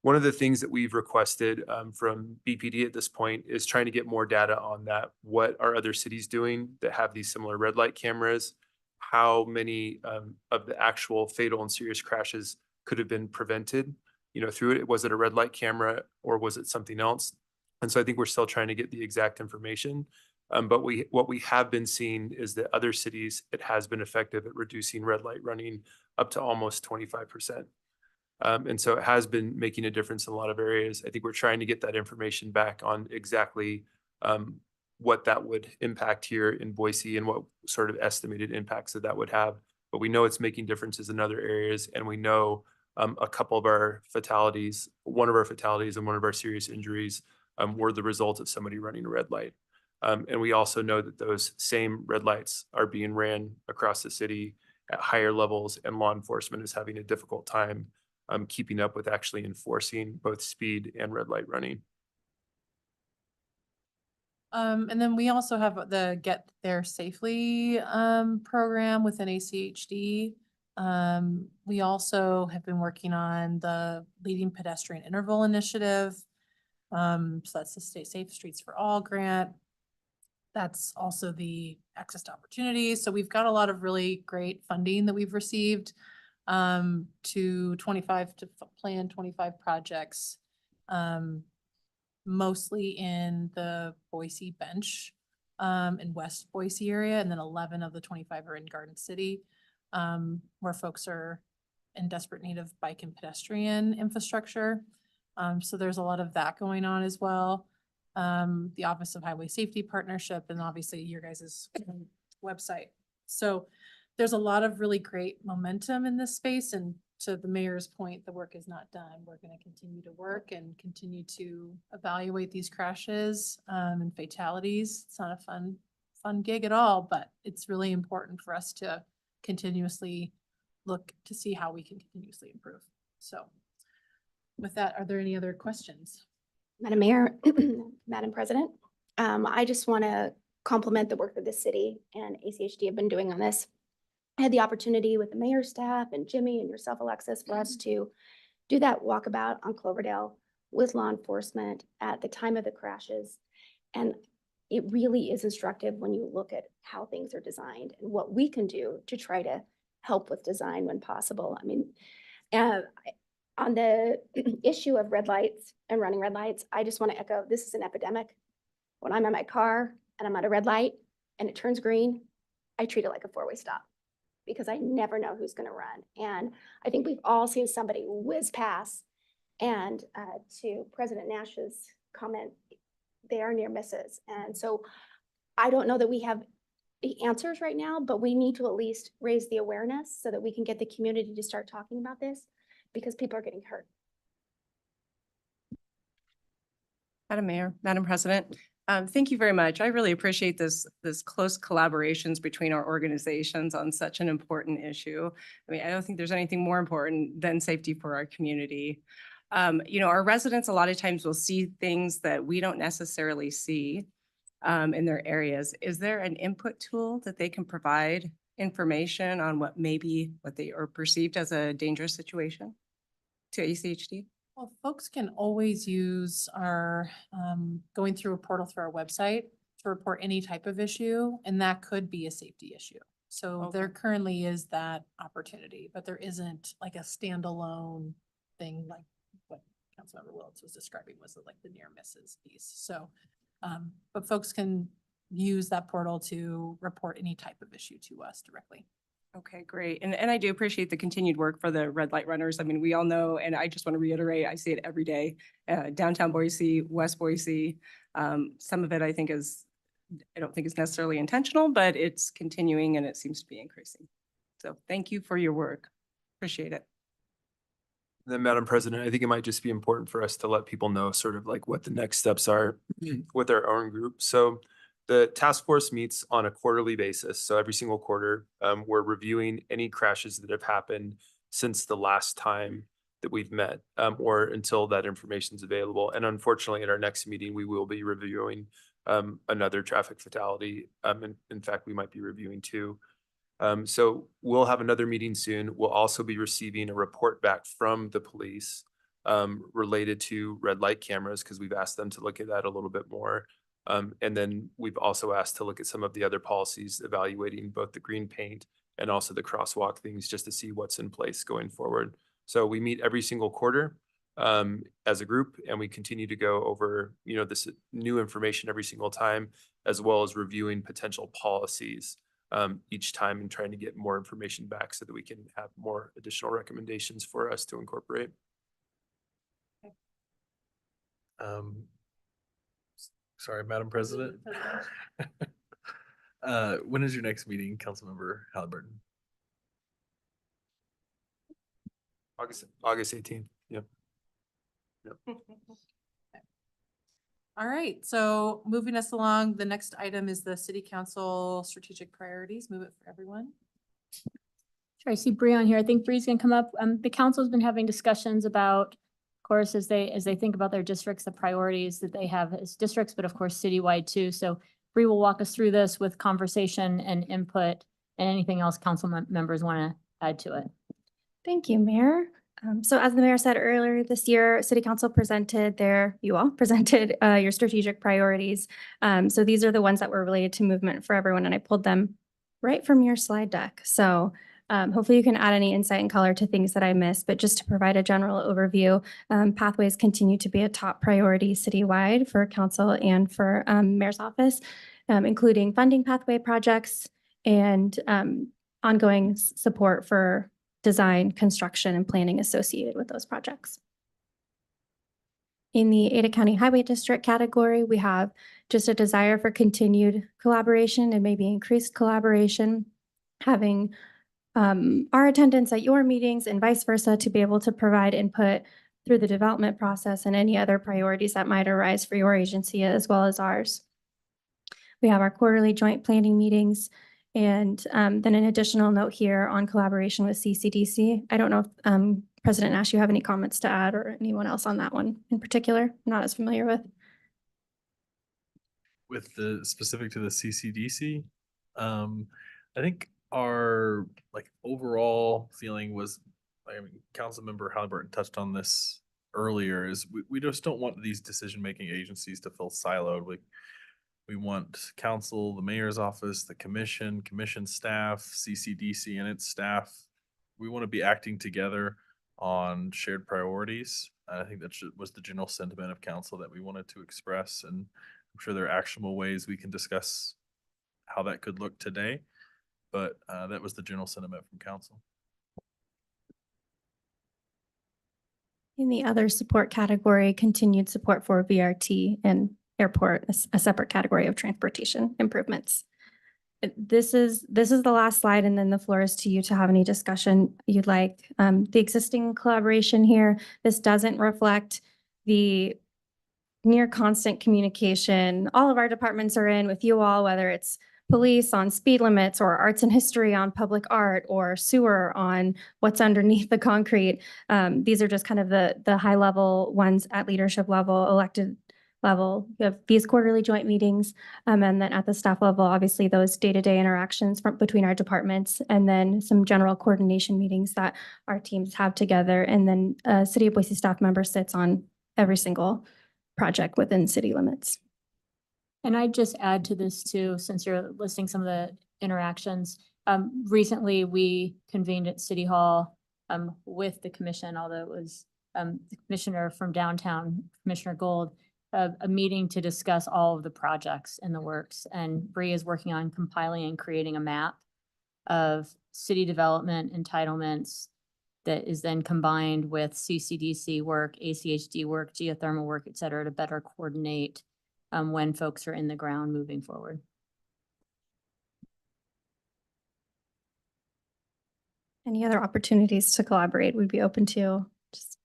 One of the things that we've requested from BPD at this point is trying to get more data on that. What are other cities doing that have these similar red light cameras? How many of the actual fatal and serious crashes could have been prevented, you know, through it? Was it a red light camera or was it something else? And so I think we're still trying to get the exact information. But what we have been seeing is that other cities, it has been effective at reducing red light running up to almost 25%. And so it has been making a difference in a lot of areas. I think we're trying to get that information back on exactly what that would impact here in Boise and what sort of estimated impacts that would have. But we know it's making differences in other areas, and we know a couple of our fatalities, one of our fatalities and one of our serious injuries were the result of somebody running a red light. And we also know that those same red lights are being ran across the city at higher levels, and law enforcement is having a difficult time keeping up with actually enforcing both speed and red light running.
And then we also have the Get There Safely program within ACHD. We also have been working on the Leading Pedestrian Interval Initiative. So that's the State Safe Streets for All grant. That's also the Access to Opportunities. So we've got a lot of really great funding that we've received to plan 25 projects, mostly in the Boise bench in West Boise area, and then 11 of the 25 are in Garden City, where folks are in desperate need of bike and pedestrian infrastructure. So there's a lot of that going on as well. The Office of Highway Safety Partnership, and obviously your guys' website. So there's a lot of really great momentum in this space, and to the mayor's point, the work is not done. We're going to continue to work and continue to evaluate these crashes and fatalities. It's not a fun gig at all, but it's really important for us to continuously look to see how we can continuously improve. So with that, are there any other questions?
Madam Mayor, Madam President, I just want to compliment the work that the city and ACHD have been doing on this. I had the opportunity with the mayor's staff and Jimmy and yourself, Alexis, for us to do that walkabout on Cloverdale with law enforcement at the time of the crashes. And it really is instructive when you look at how things are designed and what we can do to try to help with design when possible. I mean, on the issue of red lights and running red lights, I just want to echo, this is an epidemic. When I'm in my car and I'm at a red light and it turns green, I treat it like a four-way stop because I never know who's going to run. And I think we've all seen somebody whiz past. And to President Nash's comment, they are near misses. And so I don't know that we have the answers right now, but we need to at least raise the awareness so that we can get the community to start talking about this because people are getting hurt.
Madam Mayor, Madam President, thank you very much. I really appreciate this close collaborations between our organizations on such an important issue. I mean, I don't think there's anything more important than safety for our community. You know, our residents a lot of times will see things that we don't necessarily see in their areas. Is there an input tool that they can provide information on what they are perceived as a dangerous situation to ACHD?
Well, folks can always use our going through a portal through our website to report any type of issue, and that could be a safety issue. So there currently is that opportunity, but there isn't like a standalone thing like what Councilmember Wiltz was describing was like the near misses piece. So, but folks can use that portal to report any type of issue to us directly.
Okay, great. And I do appreciate the continued work for the red light runners. I mean, we all know, and I just want to reiterate, I see it every day, downtown Boise, West Boise. Some of it I don't think is necessarily intentional, but it's continuing and it seems to be increasing. So thank you for your work. Appreciate it.
Then, Madam President, I think it might just be important for us to let people know sort of like what the next steps are with our own group. So the task force meets on a quarterly basis. So every single quarter, we're reviewing any crashes that have happened since the last time that we've met or until that information is available. And unfortunately, at our next meeting, we will be reviewing another traffic fatality. In fact, we might be reviewing two. So we'll have another meeting soon. We'll also be receiving a report back from the police related to red light cameras because we've asked them to look at that a little bit more. And then we've also asked to look at some of the other policies evaluating both the green paint and also the crosswalk things just to see what's in place going forward. So we meet every single quarter as a group and we continue to go over, you know, this new information every single time, as well as reviewing potential policies each time and trying to get more information back so that we can have more additional recommendations for us to incorporate.
Sorry, Madam President. When is your next meeting, Councilmember Halliburton?
August 18th. Yep.
All right, so moving us along, the next item is the City Council strategic priorities. Move it for everyone.
Sure, I see Bree on here. I think Bree's gonna come up. The council's been having discussions about, of course, as they think about their districts, the priorities that they have as districts, but of course citywide too. So Bree will walk us through this with conversation and input and anything else council members want to add to it.
Thank you, Mayor. So as the mayor said earlier this year, City Council presented your strategic priorities. So these are the ones that were related to movement for everyone, and I pulled them right from your slide deck. So hopefully you can add any insight and color to things that I missed, but just to provide a general overview, pathways continue to be a top priority citywide for council and for mayor's office. including funding pathway projects and ongoing support for design, construction, and planning associated with those projects. In the Ada County Highway District category, we have just a desire for continued collaboration and maybe increased collaboration, having our attendance at your meetings and vice versa to be able to provide input through the development process and any other priorities that might arise for your agency as well as ours. We have our quarterly joint planning meetings and then an additional note here on collaboration with CCDC. I don't know if President Nash, you have any comments to add or anyone else on that one in particular? I'm not as familiar with.
With the specific to the CCDC, I think our like overall feeling was, I mean, Councilmember Halliburton touched on this earlier, is we just don't want these decision-making agencies to feel siloed. We want council, the mayor's office, the commission staff, CCDC and its staff. We want to be acting together on shared priorities. I think that was the general sentiment of council that we wanted to express, and I'm sure there are actionable ways we can discuss how that could look today, but that was the general sentiment from council.
In the other support category, continued support for VRT and airport, a separate category of transportation improvements. This is the last slide, and then the floor is to you to have any discussion you'd like. The existing collaboration here, this doesn't reflect the near constant communication all of our departments are in with you all, whether it's police on speed limits or arts and history on public art or sewer on what's underneath the concrete. These are just kind of the high level ones at leadership level, elected level. You have these quarterly joint meetings, and then at the staff level, obviously those day-to-day interactions between our departments, and then some general coordination meetings that our teams have together. And then a City of Boise staff member sits on every single project within city limits.
And I'd just add to this too, since you're listing some of the interactions. Recently, we convened at City Hall with the commission, although it was the commissioner from downtown, Commissioner Gold, a meeting to discuss all of the projects in the works. And Bree is working on compiling and creating a map of city development entitlements that is then combined with CCDC work, ACHD work, geothermal work, et cetera, to better coordinate when folks are in the ground moving forward.
Any other opportunities to collaborate we'd be open to? Just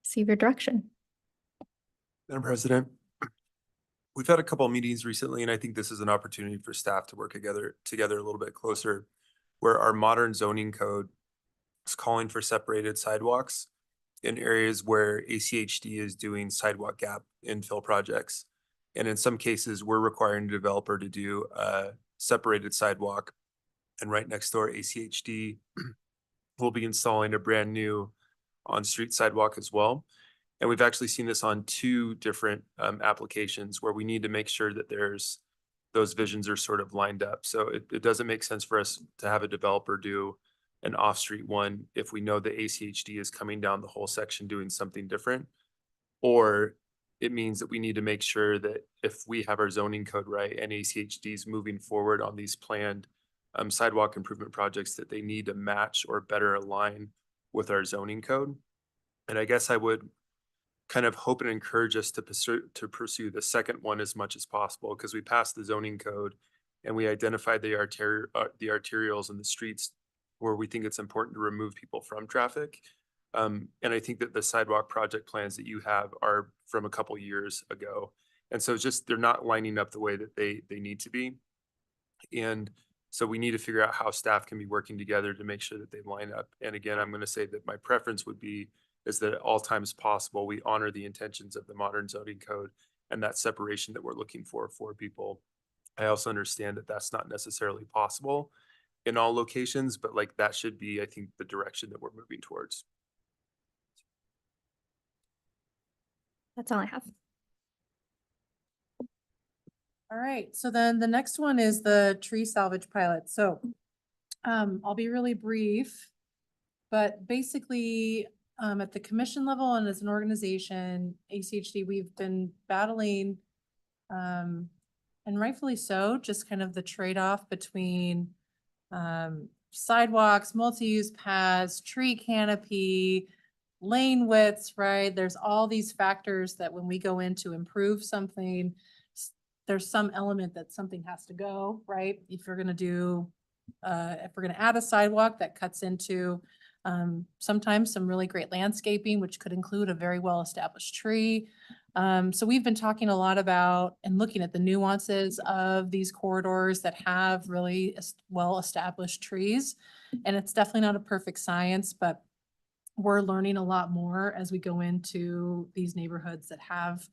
receive your direction.
Madam President, we've had a couple of meetings recently, and I think this is an opportunity for staff to work together a little bit closer, where our modern zoning code is calling for separated sidewalks in areas where ACHD is doing sidewalk gap infill projects. And in some cases, we're requiring the developer to do a separated sidewalk. And right next door, ACHD will be installing a brand new on-street sidewalk as well. And we've actually seen this on two different applications where we need to make sure that those visions are sort of lined up. So it doesn't make sense for us to have a developer do an off-street one if we know the ACHD is coming down the whole section doing something different. Or it means that we need to make sure that if we have our zoning code right and ACHD is moving forward on these planned sidewalk improvement projects, that they need to match or better align with our zoning code. And I guess I would kind of hope and encourage us to pursue the second one as much as possible, because we passed the zoning code and we identified the arterials and the streets where we think it's important to remove people from traffic. And I think that the sidewalk project plans that you have are from a couple years ago. And so just, they're not lining up the way that they need to be. And so we need to figure out how staff can be working together to make sure that they line up. And again, I'm going to say that my preference would be is that at all times possible, we honor the intentions of the modern zoning code and that separation that we're looking for people. I also understand that that's not necessarily possible in all locations, but like that should be, I think, the direction that we're moving towards.
That's all I have.
All right, so then the next one is the tree salvage pilot. So I'll be really brief, but basically at the commission level and as an organization, ACHD, we've been battling and rightfully so, just kind of the trade-off between sidewalks, multi-use paths, tree canopy, lane widths, right? There's all these factors that when we go in to improve something, there's some element that something has to go, right? If you're gonna do, if we're gonna add a sidewalk that cuts into sometimes some really great landscaping, which could include a very well-established tree. So we've been talking a lot about and looking at the nuances of these corridors that have really well-established trees. And it's definitely not a perfect science, but we're learning a lot more as we go into these neighborhoods that have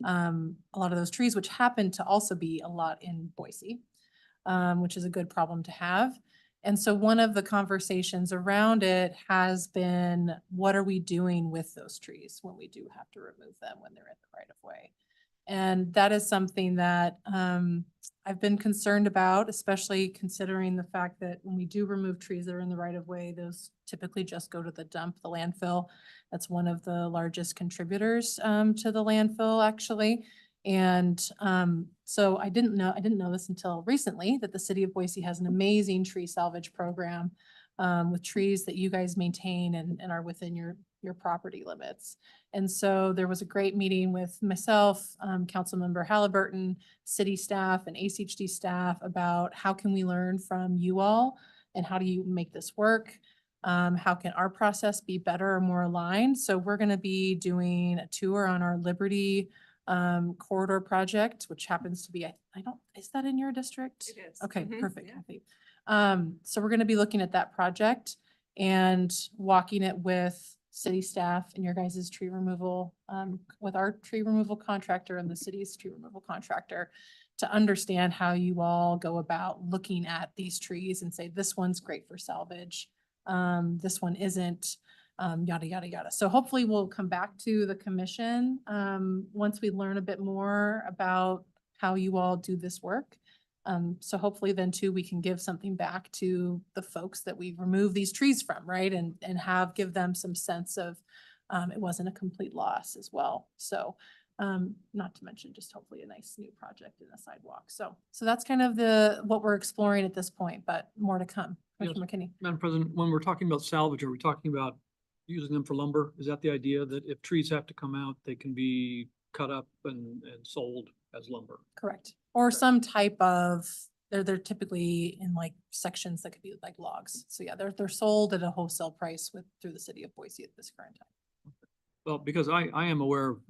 a lot of those trees, which happen to also be a lot in Boise, which is a good problem to have. And so one of the conversations around it has been, what are we doing with those trees when we do have to remove them when they're in the right of way? And that is something that I've been concerned about, especially considering the fact that when we do remove trees that are in the right of way, those typically just go to the dump, the landfill. That's one of the largest contributors to the landfill, actually. And so I didn't know this until recently, that the city of Boise has an amazing tree salvage program with trees that you guys maintain and are within your property limits. And so there was a great meeting with myself, Councilmember Halliburton, city staff and ACHD staff about how can we learn from you all and how do you make this work? How can our process be better or more aligned? So we're going to be doing a tour on our Liberty corridor project, which happens to be, is that in your district?
It is.
Okay,
Mhm,
perfect,
yeah.
Kathy. So we're going to be looking at that project and walking it with city staff and your guys' tree removal, with our tree removal contractor and the city's tree removal contractor to understand how you all go about looking at these trees and say, this one's great for salvage. This one isn't, yada, yada, yada. So hopefully we'll come back to the commission once we learn a bit more about how you all do this work. So hopefully then too, we can give something back to the folks that we remove these trees from, right? And give them some sense of it wasn't a complete loss as well. So not to mention just hopefully a nice new project in a sidewalk. So that's kind of what we're exploring at this point, but more to come. Commissioner McKinney.
Madam President, when we're talking about salvage, are we talking about using them for lumber? Is that the idea that if trees have to come out, they can be cut up and sold as lumber?
Correct. Or some type of, they're typically in like sections that could be like logs. So yeah, they're sold at a wholesale price through the city of Boise at this current time.
Well, because I am aware of,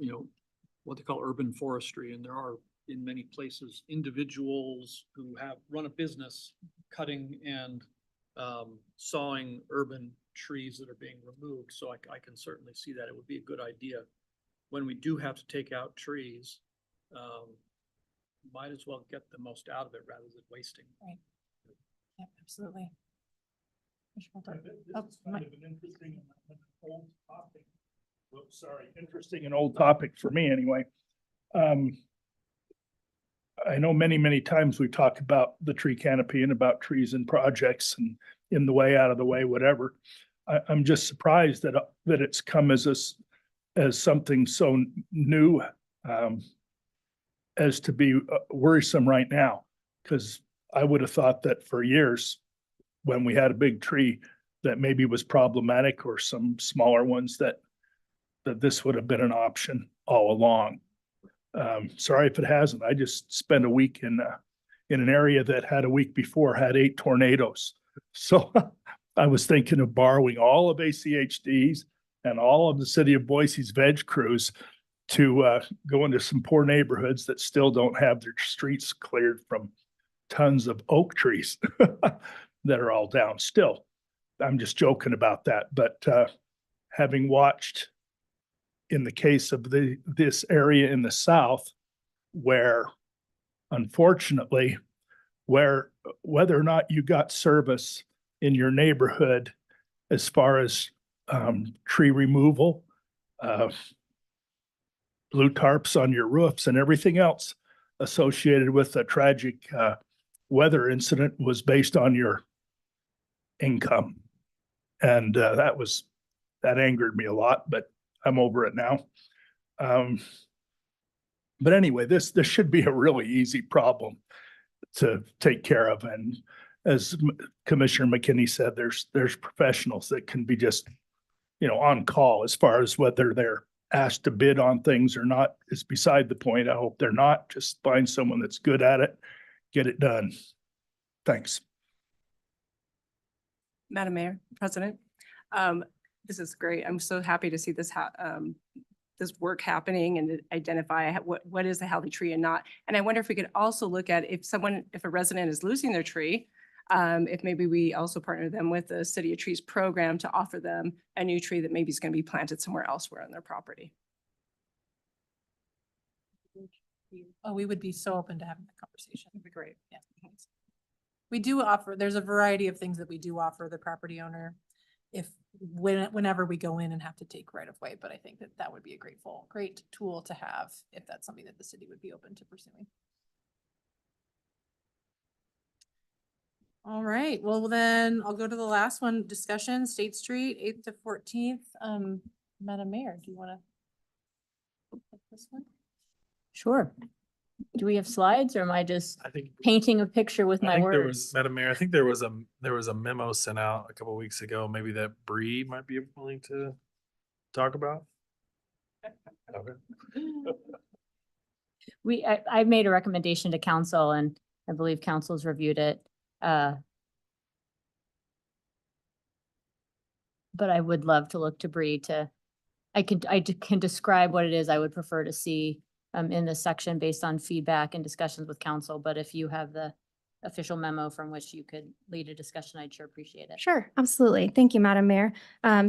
what they call urban forestry, and there are in many places individuals who have run a business cutting and sawing urban trees that are being removed. So I can certainly see that it would be a good idea when we do have to take out trees. Might as well get the most out of it rather than wasting.
Right. Yeah, absolutely.
This is kind of an interesting and old topic. Whoops, sorry, interesting and old topic for me anyway. I know many times we talk about the tree canopy and about trees and projects and in the way, out of the way, whatever. I'm just surprised that it's come as something so new as to be worrisome right now. Because I would have thought that for years, when we had a big tree that maybe was problematic or some smaller ones that this would have been an option all along. Sorry if it hasn't. I just spent a week in an area that had a week before had 8 tornadoes. So I was thinking of borrowing all of ACHD's and all of the city of Boise's veg crews to go into some poor neighborhoods that still don't have their streets cleared from tons of oak trees that are all down still. I'm just joking about that, but having watched in the case of this area in the south, where unfortunately, whether or not you got service in your neighborhood as far as tree removal, blue tarps on your roofs and everything else associated with a tragic weather incident was based on your income. And that angered me a lot, but I'm over it now. But anyway, this should be a really easy problem to take care of. And as Commissioner McKinney said, there's professionals that can be just, on call as far as whether they're asked to bid on things or not is beside the point. I hope they're not. Just find someone that's good at it, get it done. Thanks.
Madam Mayor, President, this is great. I'm so happy to see this this work happening and to identify what is a healthy tree and not. And I wonder if we could also look at if a resident is losing their tree, if maybe we also partner them with the City of Trees program to offer them a new tree that maybe is going to be planted somewhere elsewhere on their property.
Oh, we would be so open to having that conversation. It'd be great. Yeah. We do offer, there's a variety of things that we do offer the property owner whenever we go in and have to take right of way. But I think that would be a great tool to have if that's something that the city would be open to pursuing. All right, well then I'll go to the last one, discussion, State Street, 8th to 14th. Madam Mayor, do you want to take this one?
Sure. Do we have slides or am I just
I think
painting a picture with my
there
words?
was, Madam Mayor, I think there was a memo sent out a couple of weeks ago, maybe that Bree might be willing to talk about. Okay.
I made a recommendation to council and I believe council's reviewed it. But I would love to look to Bree I can describe what it is I would prefer to see in this section based on feedback and discussions with council. But if you have the official memo from which you could lead a discussion, I'd sure appreciate it.
Sure, absolutely. Thank you, Madam Mayor.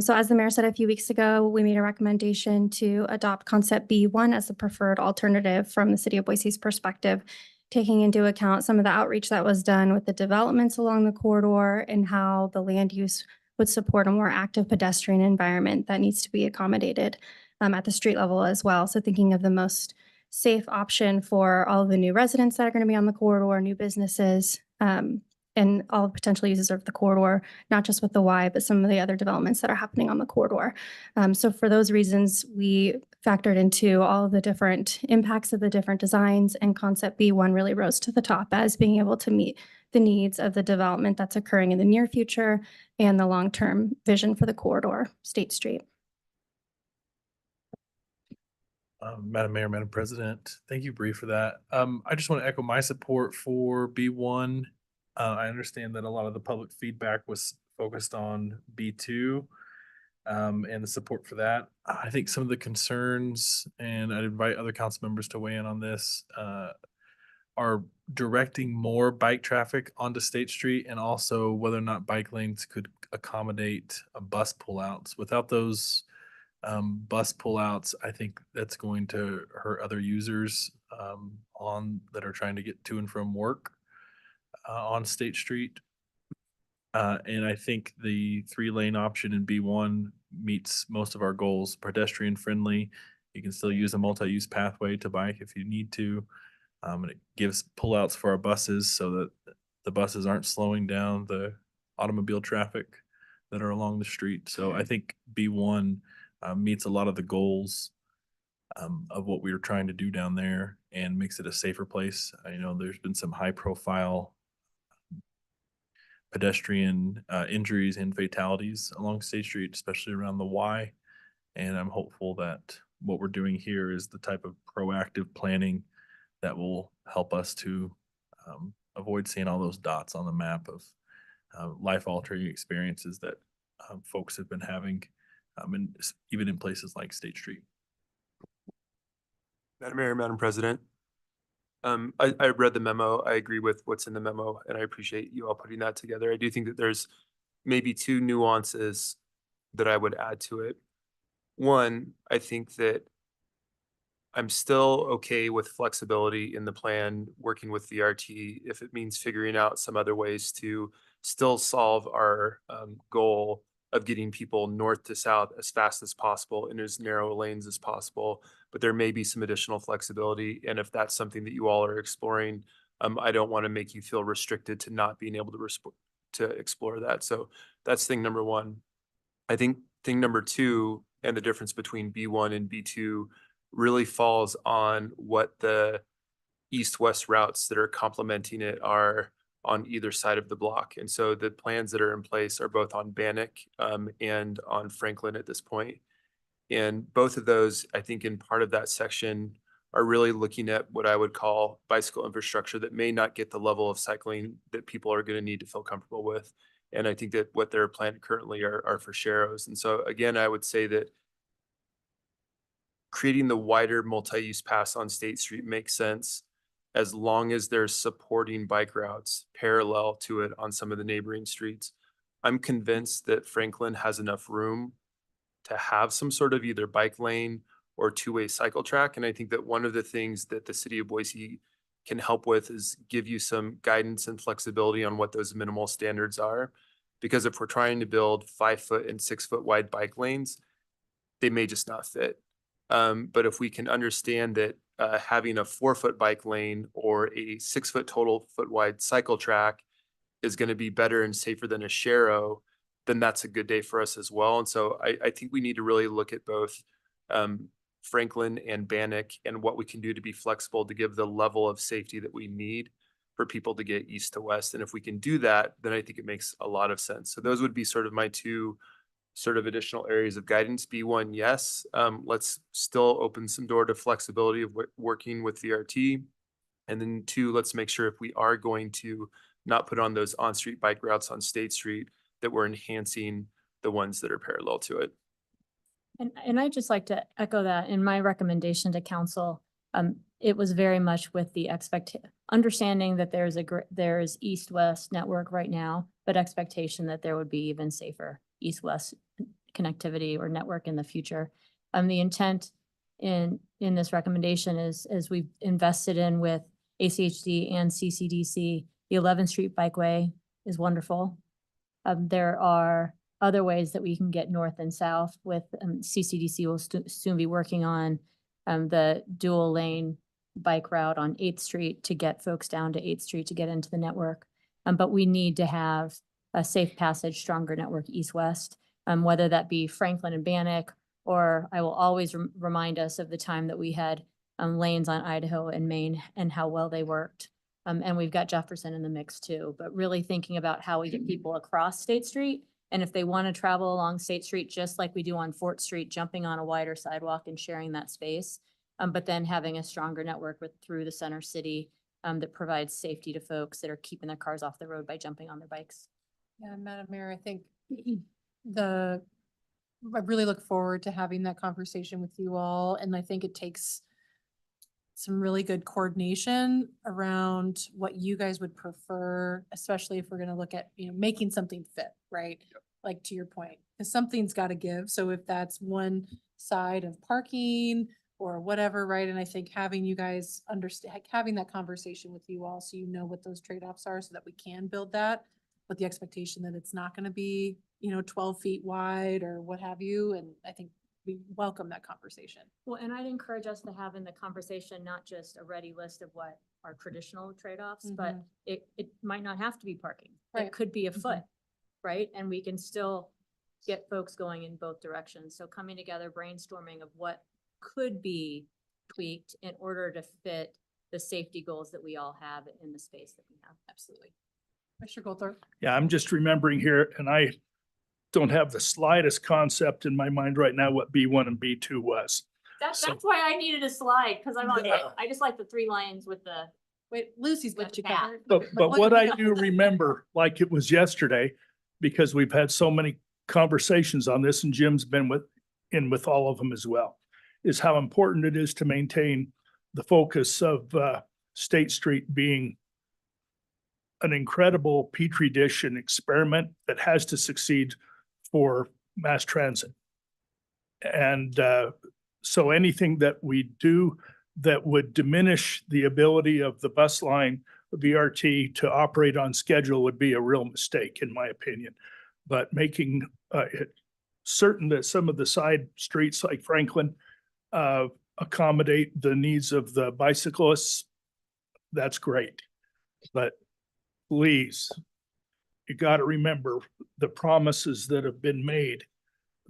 So as the mayor said a few weeks ago, we made a recommendation to adopt concept B1 as the preferred alternative from the City of Boise's perspective, taking into account some of the outreach that was done with the developments along the corridor and how the land use would support a more active pedestrian environment that needs to be accommodated at the street level as well. So thinking of the most safe option for all of the new residents that are going to be on the corridor, new businesses, and all potential users of the corridor, not just with the Y, but some of the other developments that are happening on the corridor. So for those reasons, we factored into all of the different impacts of the different designs, and concept B1 really rose to the top as being able to meet the needs of the development that's occurring in the near future and the long-term vision for the corridor, State Street.
Madam Mayor, Madam President, thank you, Bree, for that. I just want to echo my support for B1. I understand that a lot of the public feedback was focused on B2 and the support for that. I think some of the concerns, and I'd invite other council members to weigh in on this, are directing more bike traffic onto State Street, and also whether or not bike lanes could accommodate bus pullouts. Without those bus pullouts, I think that's going to hurt other users that are trying to get to and from work on State Street. And I think the 3-lane option in B1 meets most of our goals. Pedestrian friendly. You can still use a multi-use pathway to bike if you need to. And it gives pullouts for our buses so that the buses aren't slowing down the automobile traffic that are along the street. So I think B1 meets a lot of the goals of what we were trying to do down there and makes it a safer place. I know there's been some high profile pedestrian injuries and fatalities along State Street, especially around the Y. And I'm hopeful that what we're doing here is the type of proactive planning that will help us to avoid seeing all those dots on the map of life-altering experiences that folks have been having, even in places like State Street.
Madam Mayor, Madam President. I read the memo. I agree with what's in the memo, and I appreciate you all putting that together. I do think that there's maybe 2 nuances that I would add to it. One, I think that I'm still okay with flexibility in the plan, working with the RT, if it means figuring out some other ways to still solve our goal of getting people north to south as fast as possible in as narrow lanes as possible. But there may be some additional flexibility. And if that's something that you all are exploring, I don't want to make you feel restricted to not being able to explore that. So that's thing number one. I think thing number two, and the difference between B1 and B2 really falls on what the east-west routes that are complementing it are on either side of the block. And so the plans that are in place are both on Bannock and on Franklin at this point. And both of those, I think in part of that section, are really looking at what I would call bicycle infrastructure that may not get the level of cycling that people are going to need to feel comfortable with. And I think that what they're planned currently are for sharrows. And so again, I would say that creating the wider multi-use pass on State Street makes sense as long as there's supporting bike routes parallel to it on some of the neighboring streets. I'm convinced that Franklin has enough room to have some sort of either bike lane or two-way cycle track. And I think that one of the things that the city of Boise can help with is give you some guidance and flexibility on what those minimal standards are. Because if we're trying to build 5 foot and 6 foot wide bike lanes, they may just not fit. But if we can understand that having a 4 foot bike lane or a 6 foot total foot wide cycle track is going to be better and safer than a sharrow, then that's a good day for us as well. And so I think we need to really look at both Franklin and Bannock and what we can do to be flexible to give the level of safety that we need for people to get east to west. And if we can do that, then I think it makes a lot of sense. So those would be sort of my two sort of additional areas of guidance. B1, yes, let's still open some door to flexibility of working with VRT. And then 2, let's make sure if we are going to not put on those on-street bike routes on State Street, that we're enhancing the ones that are parallel to it.
And I'd just like to echo that in my recommendation to council. It was very much with the understanding that there's east-west network right now, but expectation that there would be even safer east-west connectivity or network in the future. The intent in this recommendation is, as we've invested in with ACHD and CCDC, the 11th Street Bikeway is wonderful. There are other ways that we can get north and south with CCDC will soon be working on the dual lane bike route on 8th Street to get folks down to 8th Street to get into the network. But we need to have a safe passage, stronger network east-west, whether that be Franklin and Bannock, or I will always remind us of the time that we had lanes on Idaho and Maine and how well they worked. And we've got Jefferson in the mix too, but really thinking about how we get people across State Street. And if they want to travel along State Street, just like we do on Fort Street, jumping on a wider sidewalk and sharing that space, but then having a stronger network through the center city that provides safety to folks that are keeping their cars off the road by jumping on their bikes.
Yeah, Madam Mayor, I think I really look forward to having that conversation with you all. And I think it takes some really good coordination around what you guys would prefer, especially if we're going to look at, making something fit, right? Yep. Like to your point, because something's got to give. So if that's one side of parking or whatever, right? And I think having you guys understand, having that conversation with you all so you know what those trade-offs are so that we can build that with the expectation that it's not going to be, 12 feet wide or what have you. And I think we welcome that conversation.
Well, and I'd encourage us to have in the conversation, not just a ready list of what are traditional trade-offs, but it might not have to be parking.
Right.
It could be a foot, right? And we can still get folks going in both directions. So coming together, brainstorming of what could be tweaked in order to fit the safety goals that we all have in the space that we have.
Absolutely. Mr. Goldthorpe.
Yeah, I'm just remembering here, and I don't have the slightest concept in my mind right now what B1 and B2 was.
That's
So-
why I needed a slide, because I'm on,
Yeah.
I just like the 3 lines with the,
Wait, Lucy's
With
got you
that.
covered.
But what I do remember, like it was yesterday, because we've had so many conversations on this, and Jim's been with all of them as well, is how important it is to maintain the focus of State Street being an incredible petri dish and experiment that has to succeed for mass transit. And so anything that we do that would diminish the ability of the bus line, VRT, to operate on schedule would be a real mistake, in my opinion. But making it certain that some of the side streets like Franklin accommodate the needs of the bicyclists, that's great. But please, you got to remember the promises that have been made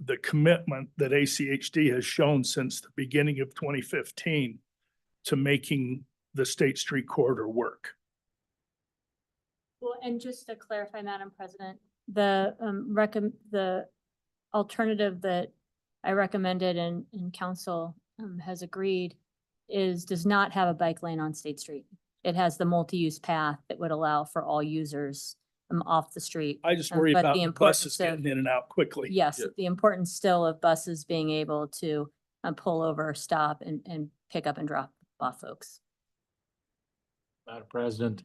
the commitment that ACHD has shown since the beginning of 2015 to making the State Street corridor work.
Well, and just to clarify, Madam President, the the alternative that I recommended and council has agreed does not have a bike lane on State Street. It has the multi-use path that would allow for all users off the street.
I just worry
But
about
the
the
importance
buses
of-
getting in and out quickly.
Yes,
Yeah.
the importance still of buses being able to pull over, stop and pick up and drop off folks.
Madam President,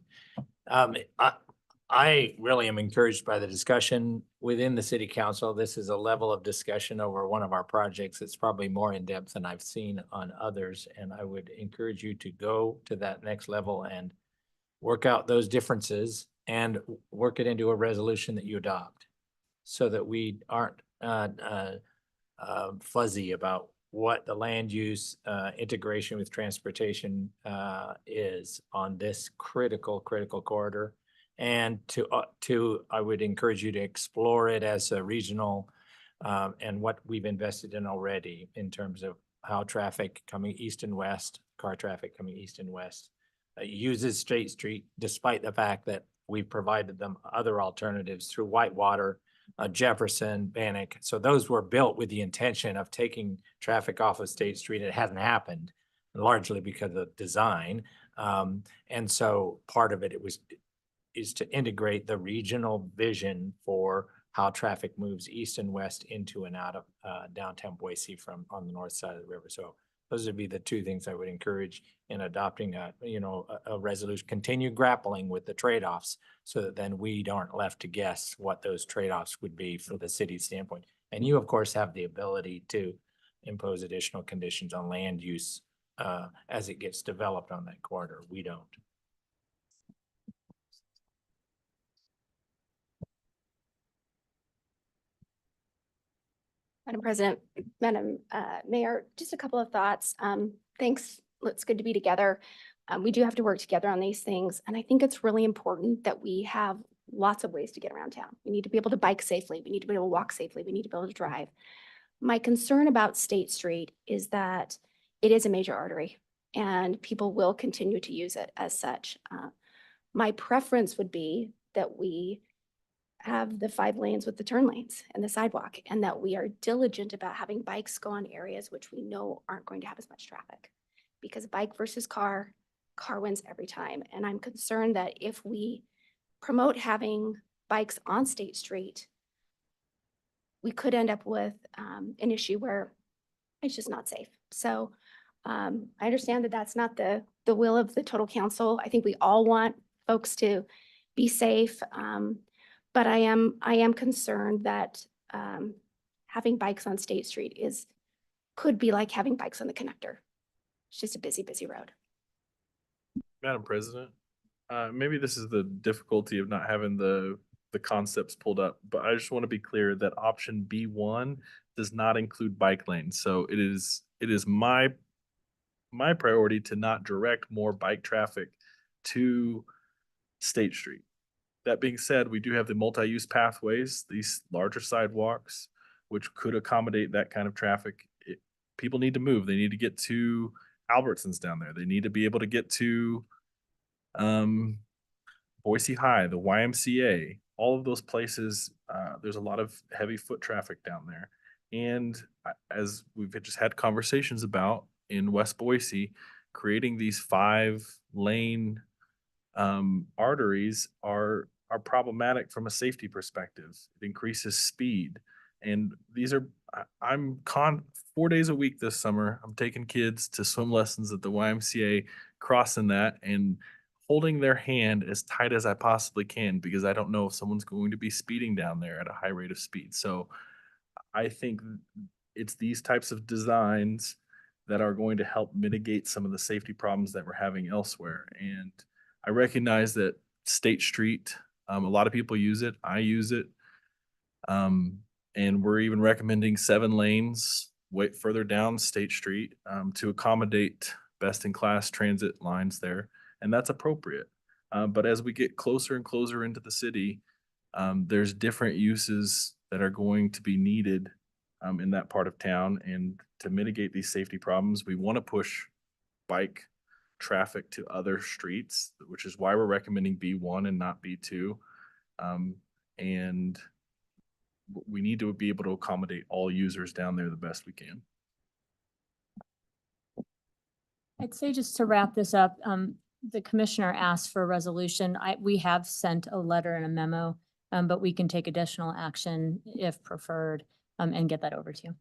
I really am encouraged by the discussion within the city council. This is a level of discussion over one of our projects that's probably more in depth than I've seen on others. And I would encourage you to go to that next level and work out those differences and work it into a resolution that you adopt so that we aren't fuzzy about what the land use integration with transportation is on this critical corridor. And I would encourage you to explore it as a regional and what we've invested in already in terms of how traffic coming east and west, car traffic coming east and west, uses State Street, despite the fact that we've provided them other alternatives through Whitewater, Jefferson, Bannock. So those were built with the intention of taking traffic off of State Street. It hasn't happened largely because of design. And so part of it is to integrate the regional vision for how traffic moves east and west into and out of downtown Boise from on the north side of the river. So those would be the two things I would encourage in adopting a resolution. Continue grappling with the trade-offs so that then we aren't left to guess what those trade-offs would be for the city's standpoint. And you, of course, have the ability to impose additional conditions on land use as it gets developed on that corridor. We don't.
Madam President, Madam Mayor, just a couple of thoughts. Thanks. It's good to be together. We do have to work together on these things. And I think it's really important that we have lots of ways to get around town. We need to be able to bike safely. We need to be able to walk safely. We need to be able to drive. My concern about State Street is that it is a major artery and people will continue to use it as such. My preference would be that we have the 5 lanes with the turn lanes and the sidewalk, and that we are diligent about having bikes go on areas which we know aren't going to have as much traffic. Because bike versus car wins every time. And I'm concerned that if we promote having bikes on State Street, we could end up with an issue where it's just not safe. So I understand that that's not the will of the total council. I think we all want folks to be safe. But I am concerned that having bikes on State Street could be like having bikes on the connector. It's just a busy road.
Madam President, maybe this is the difficulty of not having the concepts pulled up, but I just want to be clear that option B1 does not include bike lanes. So it is my priority to not direct more bike traffic to State Street. That being said, we do have the multi-use pathways, these larger sidewalks, which could accommodate that kind of traffic. People need to move. They need to get to Albertsons down there. They need to be able to get to Boise High, the YMCA, all of those places. There's a lot of heavy foot traffic down there. And as we've just had conversations about in West Boise, creating these 5-lane arteries are problematic from a safety perspective. It increases speed. And these are, I'm 4 days a week this summer. I'm taking kids to swim lessons at the YMCA, crossing that and holding their hand as tight as I possibly can, because I don't know if someone's going to be speeding down there at a high rate of speed. So I think it's these types of designs that are going to help mitigate some of the safety problems that we're having elsewhere. And I recognize that State Street, a lot of people use it. I use it. And we're even recommending 7 lanes further down State Street to accommodate best-in-class transit lines there. And that's appropriate. But as we get closer and closer into the city, there's different uses that are going to be needed in that part of town. And to mitigate these safety problems, we want to push bike traffic to other streets, which is why we're recommending B1 and not B2. And we need to be able to accommodate all users down there the best we can.
I'd say just to wrap this up, the commissioner asked for a resolution. We have sent a letter and a memo, but we can take additional action if preferred, and get that over to you.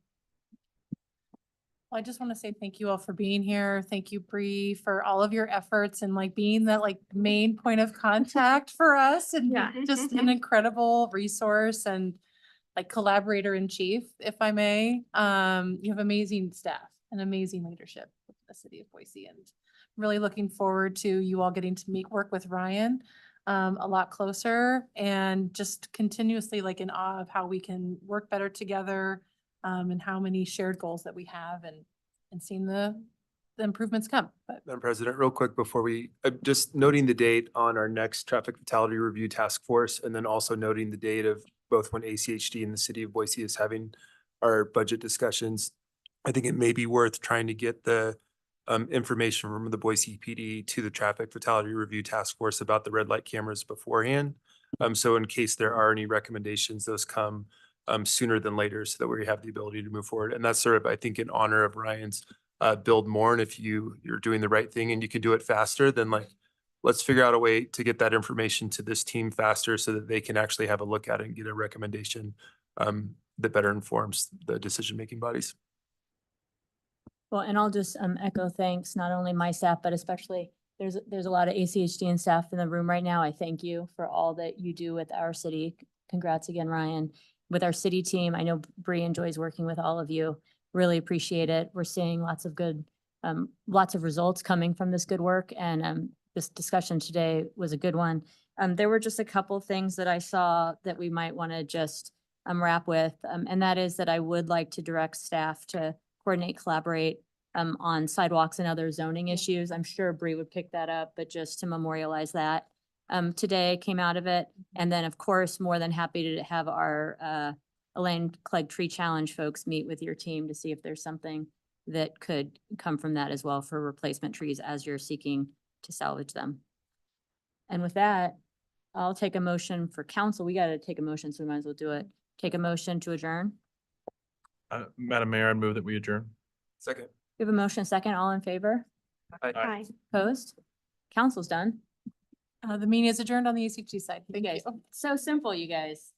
Well, I just want to say thank you all for being here. Thank you, Bree, for all of your efforts and like being that like main point of contact for us and
Yeah.
just an incredible resource and like collaborator in chief, if I may. You have amazing staff and amazing leadership with the city of Boise, and really looking forward to you all getting to work with Ryan a lot closer, and just continuously like in awe of how we can work better together, and how many shared goals that we have, and seeing the improvements come. But
Madam President, real quick before we, just noting the date on our next traffic fatality review task force, and then also noting the date of both when ACHD and the city of Boise is having our budget discussions. I think it may be worth trying to get the information from the Boise PD to the traffic fatality review task force about the red light cameras beforehand. So in case there are any recommendations, those come sooner than later so that we have the ability to move forward. And that's sort of, I think, in honor of Ryan's build more. And if you're doing the right thing and you can do it faster, then like, let's figure out a way to get that information to this team faster so that they can actually have a look at it and get a recommendation that better informs the decision-making bodies.
Well, and I'll just echo thanks, not only my staff, but especially there's a lot of ACHD and staff in the room right now. I thank you for all that you do with our city. Congrats again, Ryan. With our city team, I know Bree enjoys working with all of you. Really appreciate it. We're seeing lots of good, lots of results coming from this good work, and this discussion today was a good one. There were just a couple things that I saw that we might want to just wrap with, and that is that I would like to direct staff to coordinate, collaborate on sidewalks and other zoning issues. I'm sure Bree would pick that up, but just to memorialize that. Today came out of it. And then, of course, more than happy to have our Elaine Clegg Tree Challenge folks meet with your team to see if there's something that could come from that as well for replacement trees as you're seeking to salvage them. And with that, I'll take a motion for council. We got to take a motion, so we might as well do it. Take a motion to adjourn.
Madam Mayor, I move that we adjourn.
Second.
We have a motion, second, all in favor?
Hi.
Opposed? Council's done.
the meeting is adjourned on the ACHD side.
You
Thank
guys,
you.
so simple, you guys.